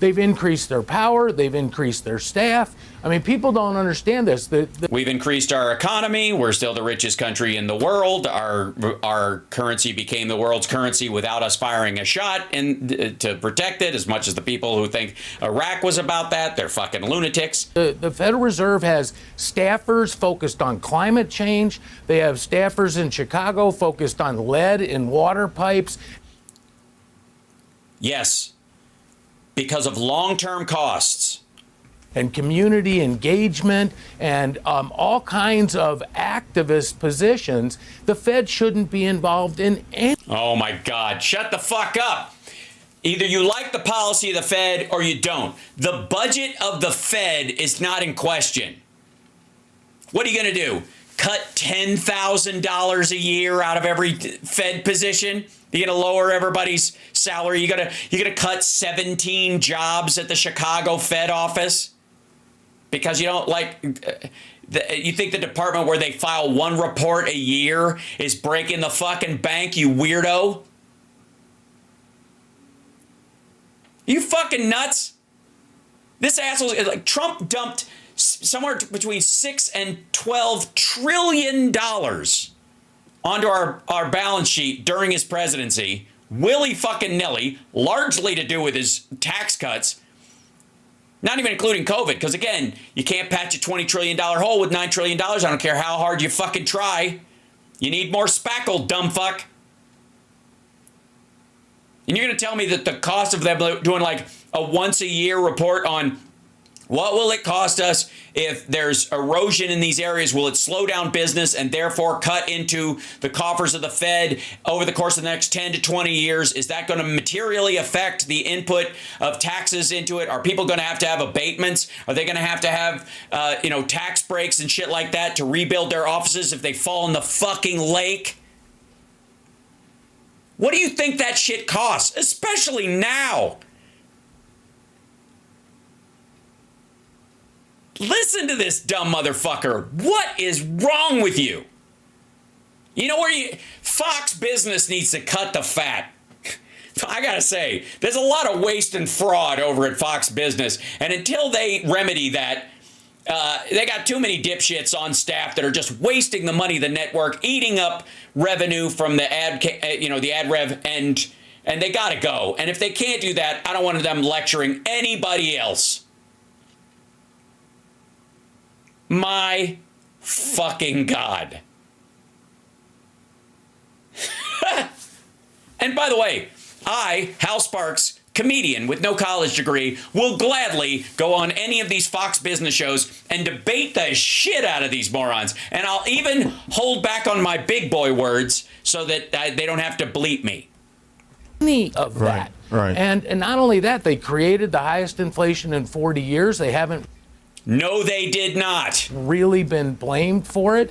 They've increased their power. They've increased their staff. I mean, people don't understand this. We've increased our economy. We're still the richest country in the world. Our currency became the world's currency without us firing a shot to protect it, as much as the people who think Iraq was about that. They're fucking lunatics. The Federal Reserve has staffers focused on climate change. They have staffers in Chicago focused on lead in water pipes. Yes. Because of long-term costs. and community engagement and all kinds of activist positions, the Fed shouldn't be involved in any. Oh my God, shut the fuck up. Either you like the policy of the Fed or you don't. The budget of the Fed is not in question. What are you going to do? Cut $10,000 a year out of every Fed position? You're going to lower everybody's salary? You're going to cut 17 jobs at the Chicago Fed office? Because you don't like, you think the department where they file one report a year is breaking the fucking bank, you weirdo? You fucking nuts? This asshole, like, Trump dumped somewhere between $6 and $12 trillion onto our balance sheet during his presidency, willy fucking nilly, largely to do with his tax cuts, not even including COVID, because again, you can't patch a $20 trillion hole with $9 trillion. I don't care how hard you fucking try. You need more spackle, dumb fuck. And you're going to tell me that the cost of them doing like a once a year report on what will it cost us if there's erosion in these areas? Will it slow down business and therefore cut into the coffers of the Fed over the course of the next 10 to 20 years? Is that going to materially affect the input of taxes into it? Are people going to have abatements? Are they going to have tax breaks and shit like that to rebuild their offices if they fall in the fucking lake? What do you think that shit costs? Especially now. Listen to this dumb motherfucker. What is wrong with you? You know where Fox Business needs to cut the fat. I gotta say, there's a lot of waste and fraud over at Fox Business. And until they remedy that, they got too many dipshits on staff that are just wasting the money of the network, eating up revenue from the ad rev, and they gotta go. And if they can't do that, I don't want them lecturing anybody else. My fucking God. And by the way, I, Hal Sparks, comedian with no college degree, will gladly go on any of these Fox Business shows and debate the shit out of these morons. And I'll even hold back on my big boy words so that they don't have to bleep me. Of that. Right. And not only that, they created the highest inflation in 40 years. They haven't. No, they did not. Really been blamed for it.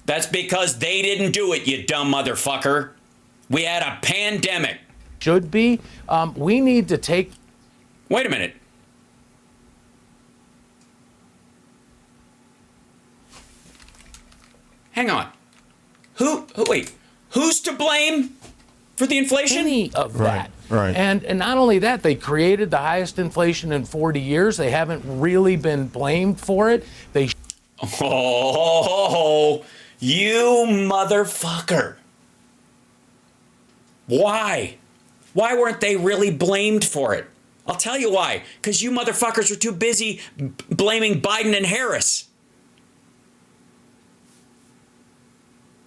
That's because they didn't do it, you dumb motherfucker. We had a pandemic. Should be. We need to take. Wait a minute. Hang on. Wait. Who's to blame for the inflation? Of that. Right. And not only that, they created the highest inflation in 40 years. They haven't really been blamed for it. Oh, you motherfucker. Why? Why weren't they really blamed for it? I'll tell you why. Because you motherfuckers were too busy blaming Biden and Harris.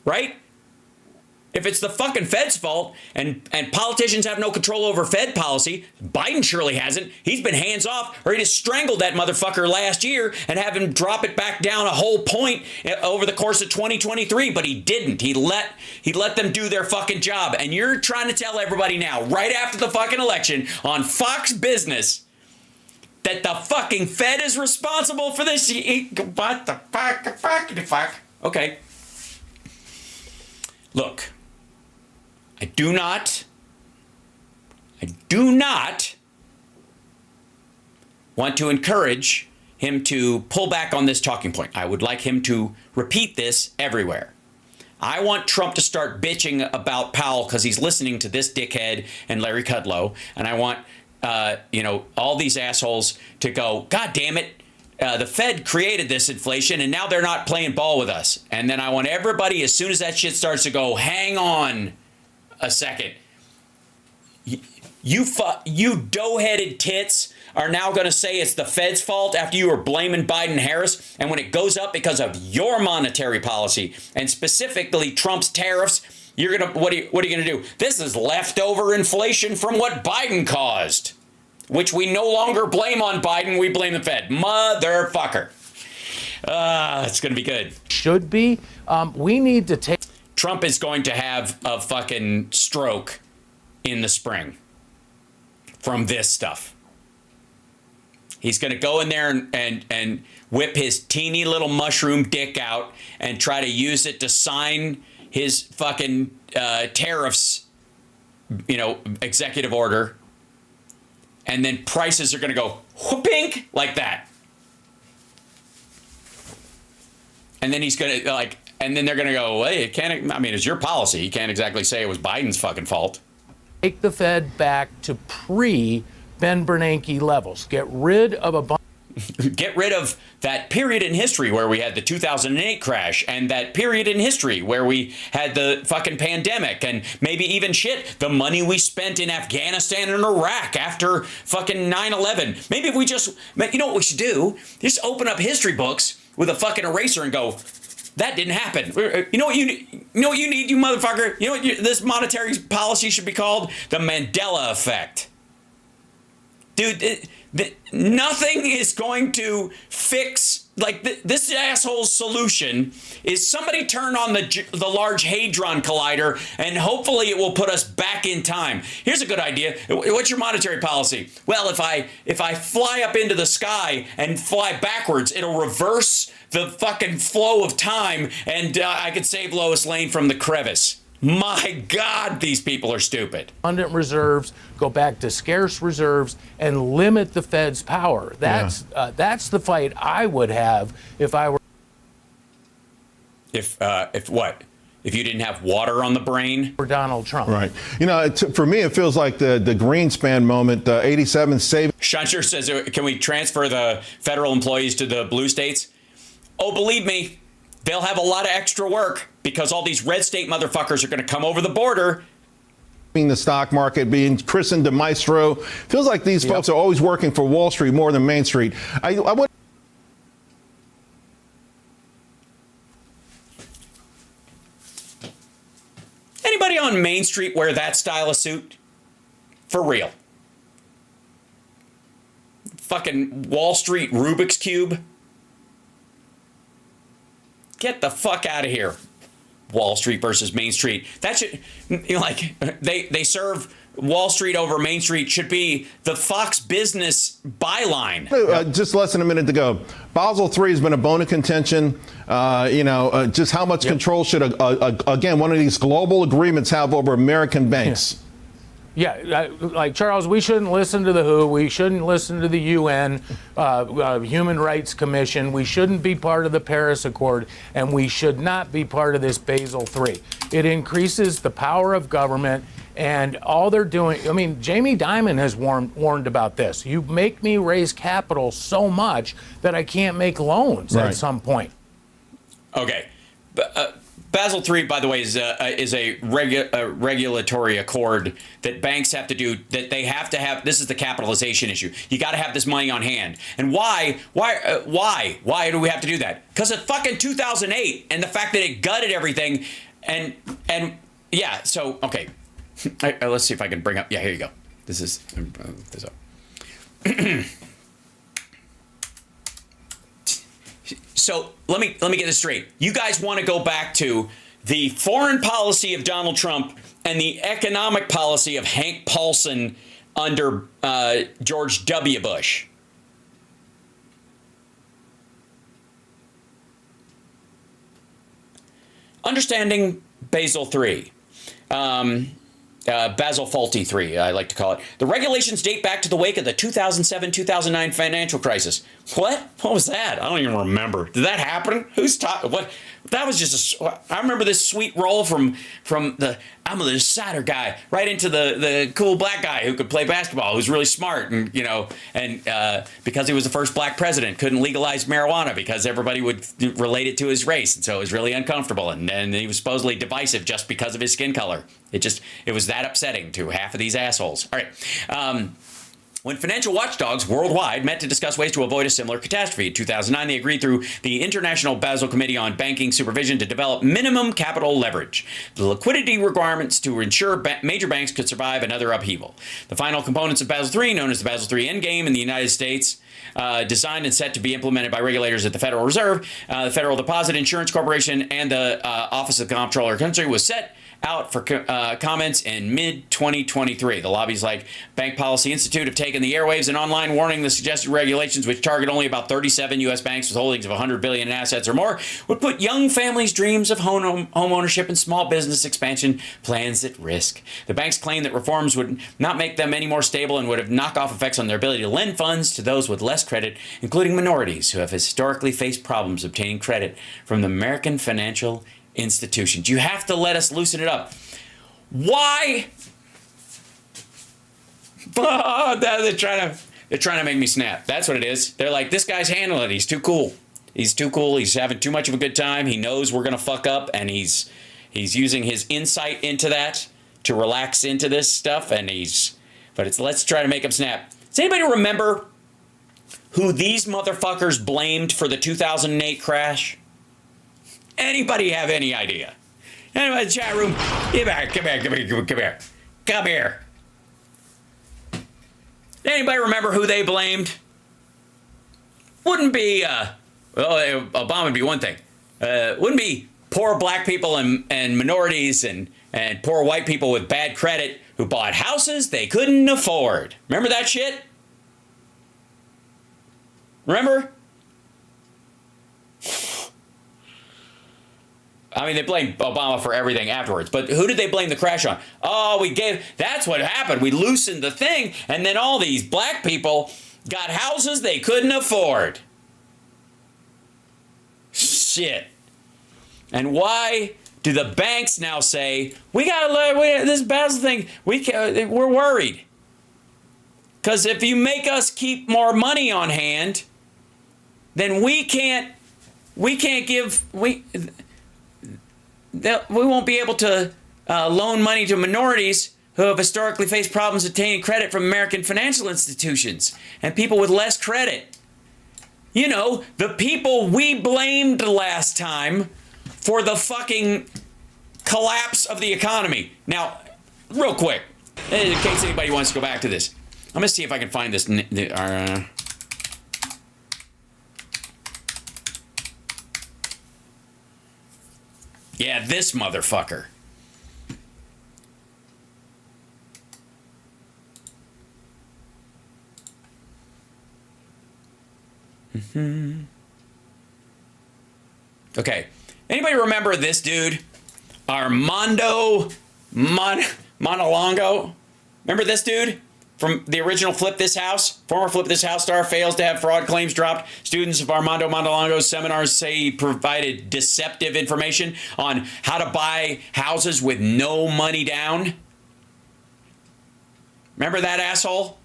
Right? If it's the fucking Fed's fault and politicians have no control over Fed policy, Biden surely hasn't. He's been hands off, or he just strangled that motherfucker last year and have him drop it back down a whole point over the course of 2023. But he didn't. He let them do their fucking job. And you're trying to tell everybody now, right after the fucking election on Fox Business, that the fucking Fed is responsible for this. What the fuck? Okay. Look. I do not want to encourage him to pull back on this talking point. I would like him to repeat this everywhere. I want Trump to start bitching about Powell because he's listening to this dickhead and Larry Kudlow. And I want, all these assholes to go, God damn it. The Fed created this inflation and now they're not playing ball with us. And then I want everybody, as soon as that shit starts to go, hang on a second. You dough-headed tits are now going to say it's the Fed's fault after you were blaming Biden-Harris, and when it goes up because of your monetary policy and specifically Trump's tariffs, you're gonna what are you gonna do? This is leftover inflation from what Biden caused. which we no longer blame on Biden. We blame the Fed. Motherfucker. It's going to be good. Should be. We need to take. Trump is going to have a fucking stroke in the spring from this stuff. He's going to go in there and whip his teeny little mushroom dick out and try to use it to sign his fucking tariffs, executive order. And then prices are going to go whooping like that. And then he's going to and then they're going to go, hey, it's your policy. You can't exactly say it was Biden's fucking fault. Take the Fed back to pre-Ben Bernanke levels. Get rid of a bunch. Get rid of that period in history where we had the 2008 crash and that period in history where we had the fucking pandemic and maybe even the money we spent in Afghanistan and Iraq after fucking 9/11. Maybe if we just, you know what we should do? Just open up history books with a fucking eraser and go, that didn't happen. You know what you need, you motherfucker? You know what this monetary policy should be called? The Mandela effect. Dude, nothing is going to fix, this asshole's solution is somebody turn on the Large Hadron Collider and hopefully it will put us back in time. Here's a good idea. What's your monetary policy? Well, if I fly up into the sky and fly backwards, it'll reverse the fucking flow of time and I could save Lois Lane from the crevice. My God, these people are stupid. Abundant reserves, go back to scarce reserves, and limit the Fed's power. That's the fight I would have if I were. If what? If you didn't have water on the brain? For Donald Trump. Right. For me, it feels like the Greenspan moment, 87 saving. Shuncher says, can we transfer the federal employees to the blue states? Oh, believe me, they'll have a lot of extra work because all these red state motherfuckers are going to come over the border. The stock market being christened the maestro. Feels like these folks are always working for Wall Street more than Main Street. I would. Anybody on Main Street wear that style of suit? For real. Fucking Wall Street Rubik's Cube. Get the fuck out of here. Wall Street versus Main Street. That should, they serve Wall Street over Main Street should be the Fox Business byline. Just less than a minute to go. Basel III has been a bone of contention. Just how much control should, again, one of these global agreements have over American banks? Yeah, like Charles, we shouldn't listen to the WHO. We shouldn't listen to the UN, Human Rights Commission. We shouldn't be part of the Paris Accord, and we should not be part of this Basel III. It increases the power of government, and all they're doing. Jamie Dimon has warned about this. You make me raise capital so much that I can't make loans at some point. Okay. Basel III, by the way, is a regulatory accord that banks have to do, that they have to have. This is the capitalization issue. You got to have this money on hand. And why do we have to do that? Because of fucking 2008 and the fact that it gutted everything. And yeah, so, okay. Let's see if I can bring up. Yeah, here you go. This is this up. So let me get this straight. You guys want to go back to the foreign policy of Donald Trump and the economic policy of Hank Paulson under George W. Bush. Understanding Basel III. Basel Faulty 3, I like to call it. The regulations date back to the wake of the 2007-2009 financial crisis. What? What was that? I don't even remember. Did that happen? Who's talking? What? That was just I remember this sweet roll from the I'm a decider guy right into the cool black guy who could play basketball, who's really smart, and because he was the first black president, couldn't legalize marijuana because everybody would relate it to his race, and so it was really uncomfortable, and he was supposedly divisive just because of his skin color. It was that upsetting to half of these assholes. All right. when financial watchdogs worldwide met to discuss ways to avoid a similar catastrophe. In 2009, they agreed through the International Basel Committee on Banking Supervision to develop minimum capital leverage, the liquidity requirements to ensure major banks could survive another upheaval. The final components of Basel III, known as the Basel III Endgame in the United States, designed and set to be implemented by regulators at the Federal Reserve, the Federal Deposit Insurance Corporation, and the Office of the Comptroller of the Country, was set out for comments in mid-2023. The lobbies like Bank Policy Institute have taken the airwaves and online, warning the suggested regulations, which target only about 37 U.S. banks with holdings of $100 billion in assets or more, would put young families' dreams of home ownership and small business expansion plans at risk. The banks claim that reforms would not make them any more stable and would have knock-off effects on their ability to lend funds to those with less credit, including minorities who have historically faced problems obtaining credit from the American financial institutions. You have to let us loosen it up. Why? They're trying to make me snap. That's what it is. They're like, this guy's handling it. He's too cool. He's too cool. He's having too much of a good time. He knows we're gonna fuck up, and he's using his insight into that to relax into this stuff. And let's try to make him snap. Does anybody remember who these motherfuckers blamed for the 2008 crash? Anybody have any idea? Anybody in the chat room? Come here. Anybody remember who they blamed? Wouldn't be, Obama would be one thing. Wouldn't be poor black people and minorities and poor white people with bad credit who bought houses they couldn't afford. Remember that shit? Remember? I mean, they blamed Obama for everything afterwards, but who did they blame the crash on? Oh, that's what happened. We loosened the thing, and then all these black people got houses they couldn't afford. Shit. And why do the banks now say, this Basel thing, we're worried? Because if you make us keep more money on hand, then we won't be able to loan money to minorities who have historically faced problems obtaining credit from American financial institutions and people with less credit. You know, the people we blamed last time for the fucking collapse of the economy. Now, real quick, in case anybody wants to go back to this, I'm going to see if I can find this. Yeah, this motherfucker. Okay. Anybody remember this dude? Armando Montalongo? Remember this dude? From the original Flip This House? Former Flip This House star fails to have fraud claims dropped. Students of Armando Montalongo's seminars say he provided deceptive information on how to buy houses with no money down. Remember that asshole?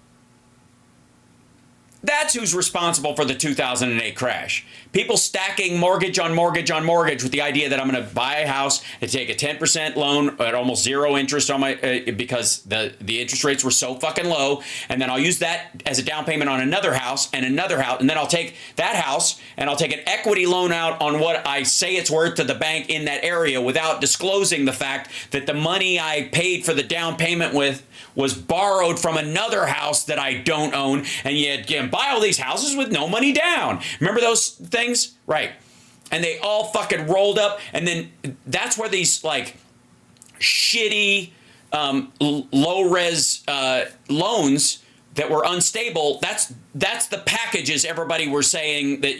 That's who's responsible for the 2008 crash. People stacking mortgage on mortgage on mortgage with the idea that I'm going to buy a house and take a 10% loan at almost zero interest on my because the interest rates were so fucking low, and then I'll use that as a down payment on another house, and then I'll take that house and I'll take an equity loan out on what I say it's worth to the bank in that area without disclosing the fact that the money I paid for the down payment with was borrowed from another house that I don't own, and yet can buy all these houses with no money down. Remember those things? Right. And they all fucking rolled up, and then that's where these like shitty low-res loans that were unstable, that's the packages everybody were saying that,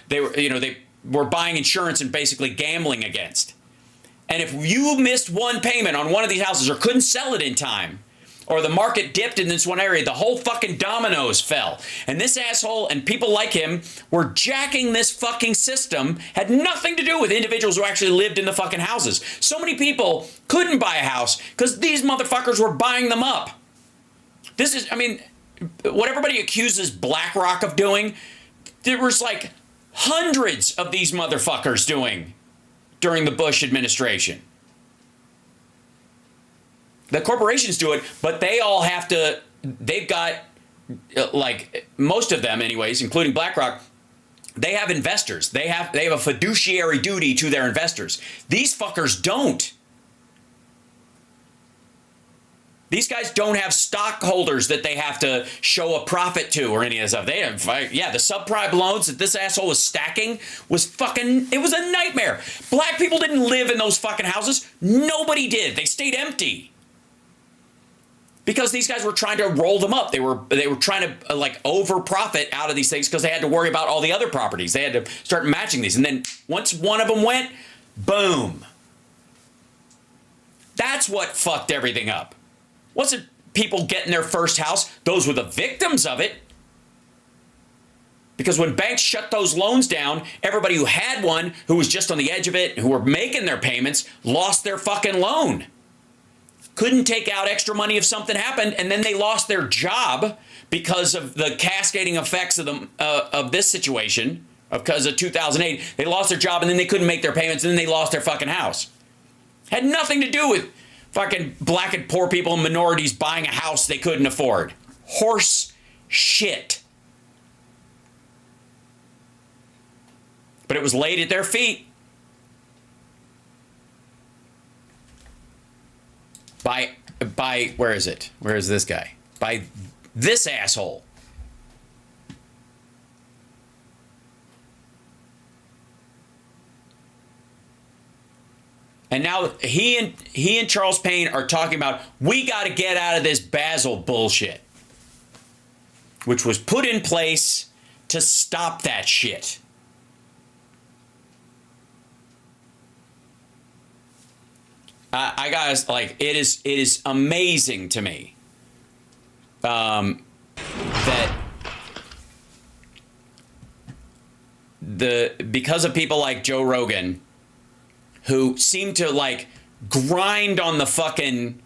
they were buying insurance and basically gambling against. And if you missed one payment on one of these houses or couldn't sell it in time, or the market dipped in this one area, the whole fucking dominoes fell. And this asshole and people like him were jacking this fucking system, had nothing to do with individuals who actually lived in the fucking houses. So many people couldn't buy a house because these motherfuckers were buying them up. What everybody accuses BlackRock of doing, there was like hundreds of these motherfuckers doing during the Bush administration. The corporations do it, but they all have to, they've got like most of them anyways, including BlackRock, they have investors. They have a fiduciary duty to their investors. These fuckers don't. These guys don't have stockholders that they have to show a profit to or any of that stuff. They have, the subprime loans that this asshole was stacking was fucking, it was a nightmare. Black people didn't live in those fucking houses. Nobody did. They stayed empty. Because these guys were trying to roll them up. They were trying to like over profit out of these things because they had to worry about all the other properties. They had to start matching these. And then once one of them went, boom. That's what fucked everything up. Wasn't people getting their first house? Those were the victims of it. Because when banks shut those loans down, everybody who had one, who was just on the edge of it, who were making their payments, lost their fucking loan. Couldn't take out extra money if something happened, and then they lost their job because of the cascading effects of this situation, because of 2008. They lost their job, and then they couldn't make their payments, and then they lost their fucking house. Had nothing to do with fucking black and poor people and minorities buying a house they couldn't afford. Horse shit. But it was laid at their feet. By where is it? Where is this guy? By this asshole. And now he and Charles Payne are talking about, we got to get out of this Basel bullshit, which was put in place to stop that shit. I guys, like, it is amazing to me that because of people like Joe Rogan, who seem to like grind on the fucking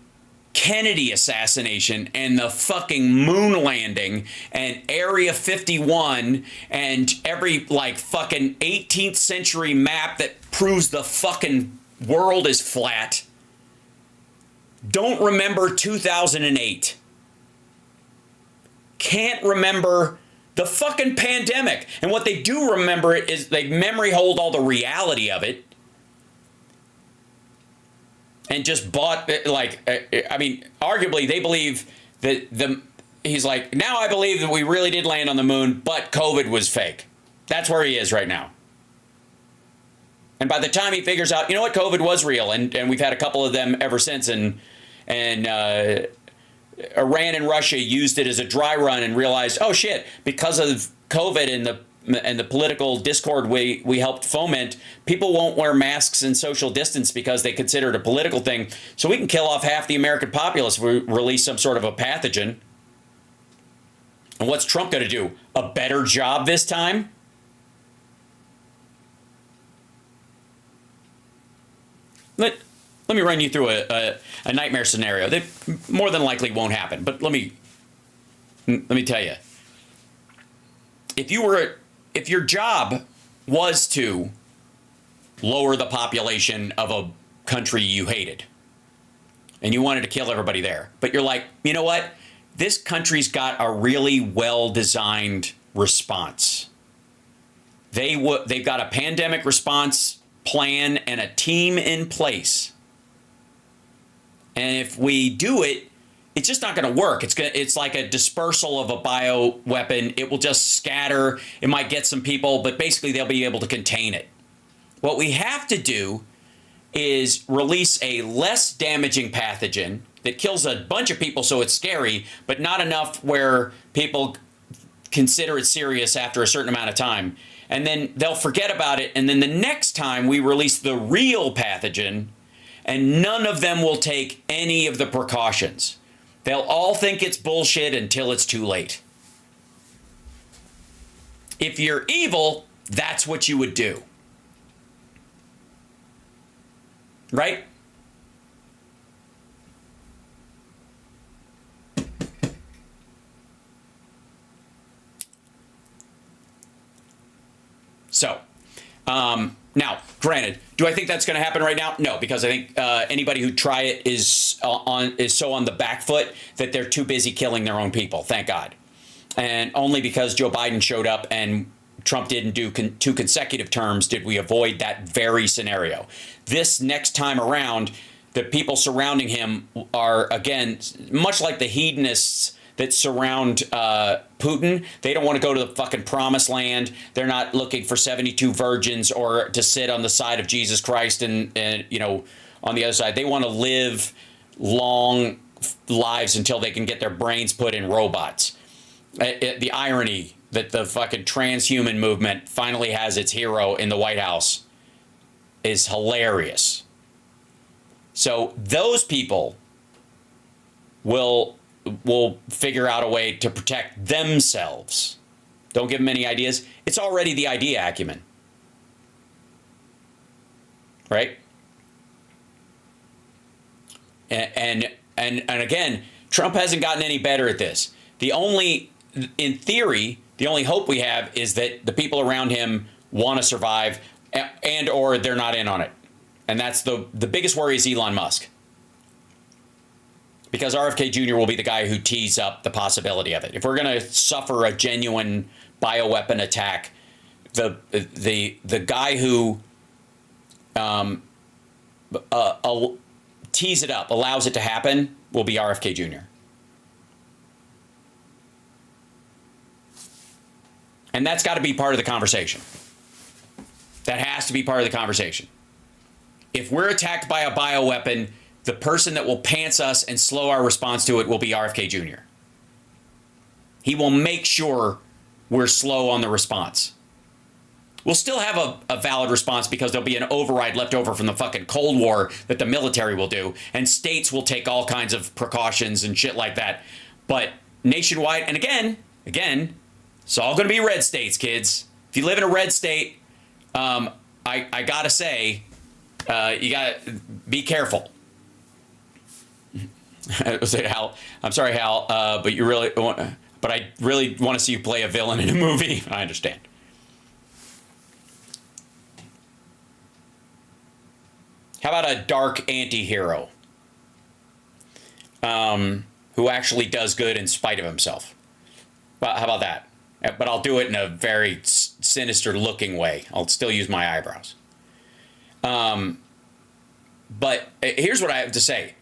Kennedy assassination and the fucking moon landing and Area 51 and every like fucking 18th century map that proves the fucking world is flat, don't remember 2008. Can't remember the fucking pandemic. And what they do remember it is they memory hold all the reality of it. And just bought, like, I mean, arguably they believe that he's like, now I believe that we really did land on the moon, but COVID was fake. That's where he is right now. And by the time he figures out, you know what, COVID was real, and we've had a couple of them ever since, and Iran and Russia used it as a dry run and realized, oh shit, because of COVID and the political discord we helped foment, people won't wear masks and social distance because they consider it a political thing. So we can kill off half the American populace if we release some sort of a pathogen. And what's Trump going to do? A better job this time? Let me run you through a nightmare scenario that more than likely won't happen. But let me tell you, if your job was to lower the population of a country you hated, and you wanted to kill everybody there, but you're like, you know what? This country's got a really well-designed response. They've got a pandemic response plan and a team in place. And if we do it, it's just not going to work. It's like a dispersal of a bioweapon. It will just scatter. It might get some people, but basically they'll be able to contain it. What we have to do is release a less damaging pathogen that kills a bunch of people so it's scary, but not enough where people consider it serious after a certain amount of time. And then they'll forget about it. And then the next time we release the real pathogen, and none of them will take any of the precautions. They'll all think it's bullshit until it's too late. If you're evil, that's what you would do. Right? So, now, granted, do I think that's going to happen right now? No, because I think anybody who try it is so on the back foot that they're too busy killing their own people. Thank God. And only because Joe Biden showed up and Trump didn't do 2 consecutive terms did we avoid that very scenario. This next time around, the people surrounding him are, again, much like the hedonists that surround Putin. They don't want to go to the fucking promised land. They're not looking for 72 virgins or to sit on the side of Jesus Christ and you know, on the other side. They want to live long lives until they can get their brains put in robots. The irony that the fucking transhuman movement finally has its hero in the White House is hilarious. So those people will figure out a way to protect themselves. Don't give them any ideas. It's already the idea acumen. Right? And again, Trump hasn't gotten any better at this. In theory, the only hope we have is that the people around him want to survive and or they're not in on it. And that's the biggest worry is Elon Musk. Because RFK Jr. will be the guy who tees up the possibility of it. If we're going to suffer a genuine bioweapon attack, the guy who tees it up, allows it to happen, will be RFK Jr. And that's got to be part of the conversation. That has to be part of the conversation. If we're attacked by a bioweapon, the person that will pants us and slow our response to it will be RFK Jr. He will make sure we're slow on the response. We'll still have a valid response because there'll be an override left over from the fucking Cold War that the military will do, and states will take all kinds of precautions and shit like that. But nationwide, and again, it's all going to be red states, kids. If you live in a red state, I gotta say, you gotta be careful. Hal, I'm sorry, Hal, but I really want to see you play a villain in a movie. I understand. How about a dark anti-hero who actually does good in spite of himself? Well, how about that? But I'll do it in a very sinister looking way. I'll still use my eyebrows. But here's what I have to say.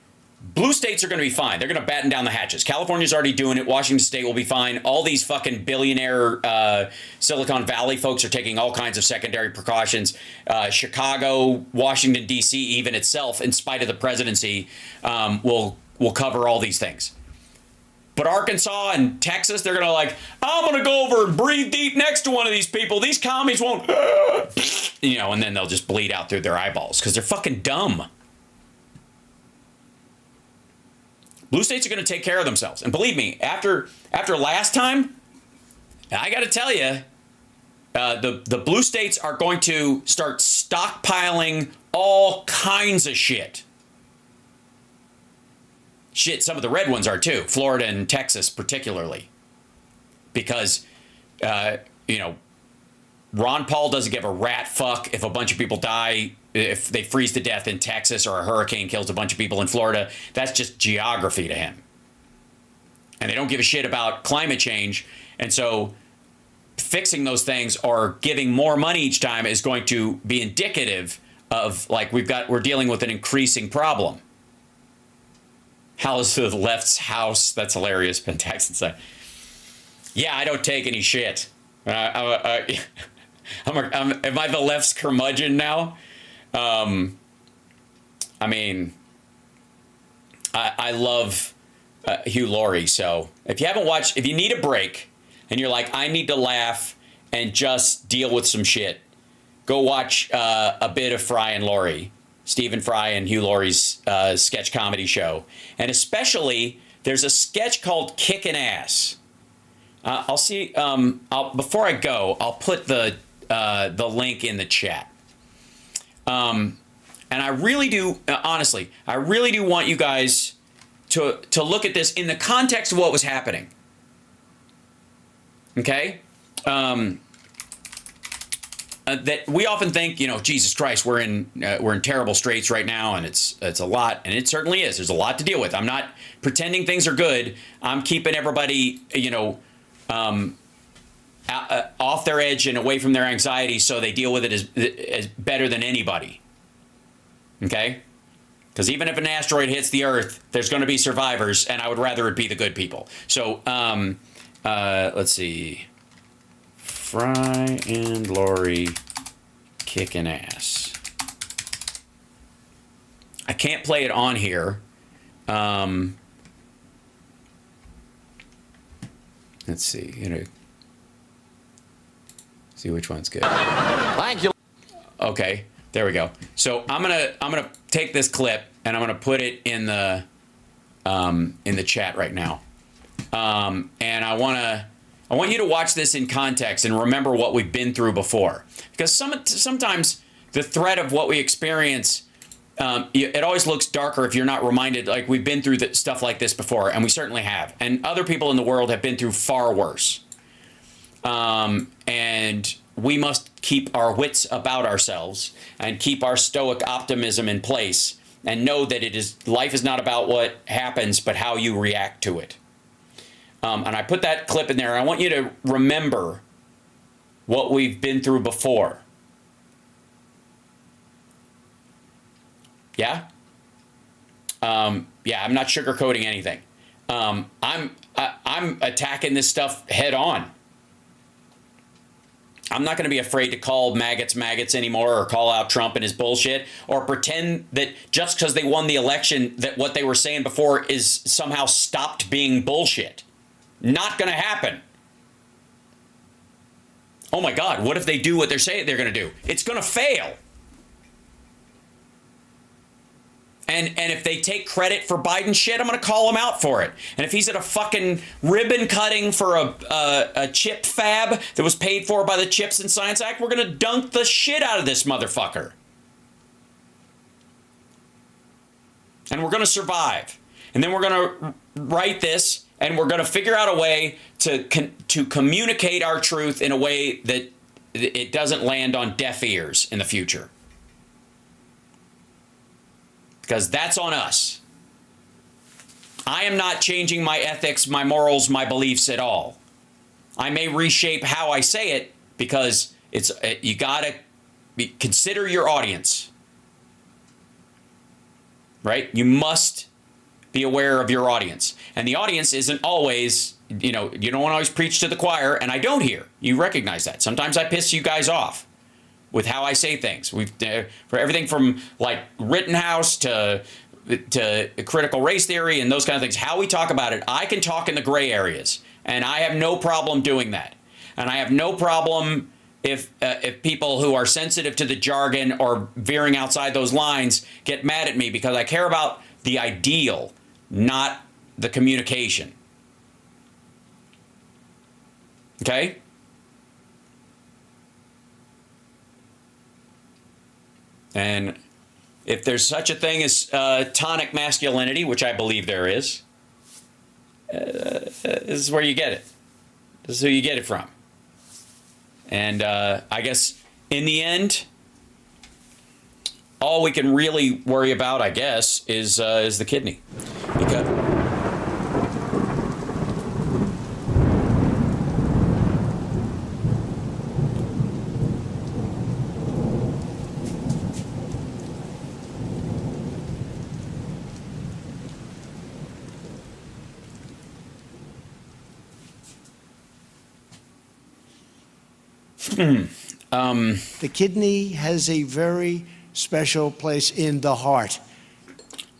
Blue states are going to be fine. They're going to batten down the hatches. California's already doing it. Washington State will be fine. All these fucking billionaire Silicon Valley folks are taking all kinds of secondary precautions. Chicago, Washington, D.C., even itself, in spite of the presidency, will cover all these things. But Arkansas and Texas, they're going to I'm going to go over and breathe deep next to one of these people. These commies won't, and then they'll just bleed out through their eyeballs because they're fucking dumb. Blue states are going to take care of themselves. And believe me, after last time, I got to tell you, the blue states are going to start stockpiling all kinds of shit. Shit, some of the red ones are too. Florida and Texas particularly. Because, Ron Paul doesn't give a rat fuck if a bunch of people die, if they freeze to death in Texas or a hurricane kills a bunch of people in Florida. That's just geography to him. And they don't give a shit about climate change. And so fixing those things or giving more money each time is going to be indicative of we're dealing with an increasing problem. How is the left's house? That's hilarious. Pentax inside. Yeah, I don't take any shit. Am I the left's curmudgeon now? I love Hugh Laurie. So if you need a break and you're like, I need to laugh and just deal with some shit, go watch a bit of Fry and Laurie. Stephen Fry and Hugh Laurie's sketch comedy show. And especially, there's a sketch called Kickin' Ass. I'll see. Before I go, I'll put the link in the chat. And I really do, honestly, I really do want you guys to look at this in the context of what was happening. Okay? That we often think, Jesus Christ, we're in terrible straits right now, and it's a lot, and it certainly is. There's a lot to deal with. I'm not pretending things are good. I'm keeping everybody, off their edge and away from their anxiety, so they deal with it as better than anybody. Okay? Because even if an asteroid hits the Earth, there's going to be survivors, and I would rather it be the good people. So, let's see. Fry and Lori kicking ass. I can't play it on here. Let's see. See which one's good. Thank you. Okay, there we go. So I'm gonna take this clip and I'm gonna put it in the chat right now. And I want you to watch this in context and remember what we've been through before, because sometimes the threat of what we experience, it always looks darker if you're not reminded, like, we've been through stuff like this before, and we certainly have. And other people in the world have been through far worse. And we must keep our wits about ourselves and keep our stoic optimism in place and know that life is not about what happens, but how you react to it. And I put that clip in there. I want you to remember what we've been through before. Yeah? Yeah, I'm not sugarcoating anything. I'm attacking this stuff head on. I'm not going to be afraid to call maggots anymore, or call out Trump and his bullshit, or pretend that just because they won the election that what they were saying before is somehow stopped being bullshit. Not going to happen. Oh my God, what if they do what they're saying they're going to do? It's going to fail. And if they take credit for Biden shit, I'm going to call him out for it. And if he's at a fucking ribbon cutting for a chip fab that was paid for by the Chips and Science Act, we're going to dunk the shit out of this motherfucker. And we're going to survive. And then we're going to write this, and we're going to figure out a way to communicate our truth in a way that it doesn't land on deaf ears in the future. Because that's on us. I am not changing my ethics, my morals, my beliefs at all. I may reshape how I say it, because you gotta consider your audience, right? You must be aware of your audience, and the audience isn't always, you don't want to always preach to the choir, and I don't here. You recognize that. Sometimes I piss you guys off with how I say things. We've for everything from like Rittenhouse to critical race theory and those kind of things. How we talk about it, I can talk in the gray areas, and I have no problem doing that. And I have no problem if people who are sensitive to the jargon or veering outside those lines get mad at me, because I care about the ideal, not the communication. Okay? And if there's such a thing as tonic masculinity, which I believe there is, this is where you get it. This is who you get it from. And I guess in the end, all we can really worry about, I guess, is the kidney. Because the kidney has a very special place in the heart.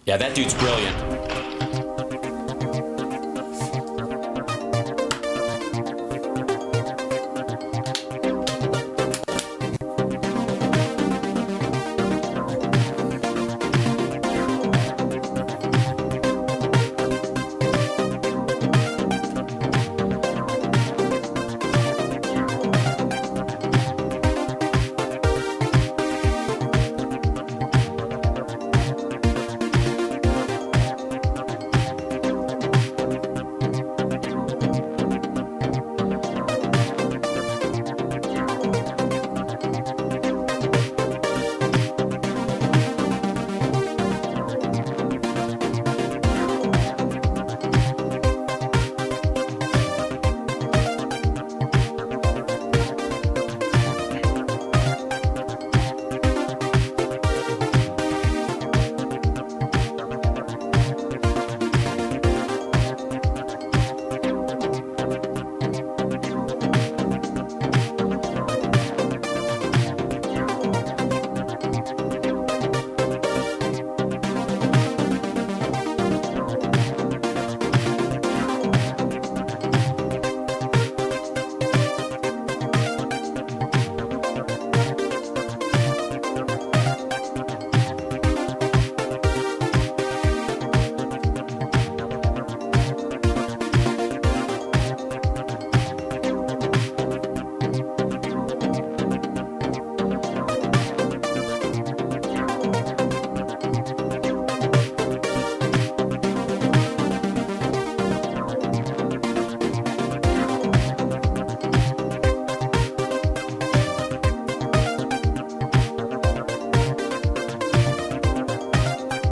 Yeah, that dude's brilliant.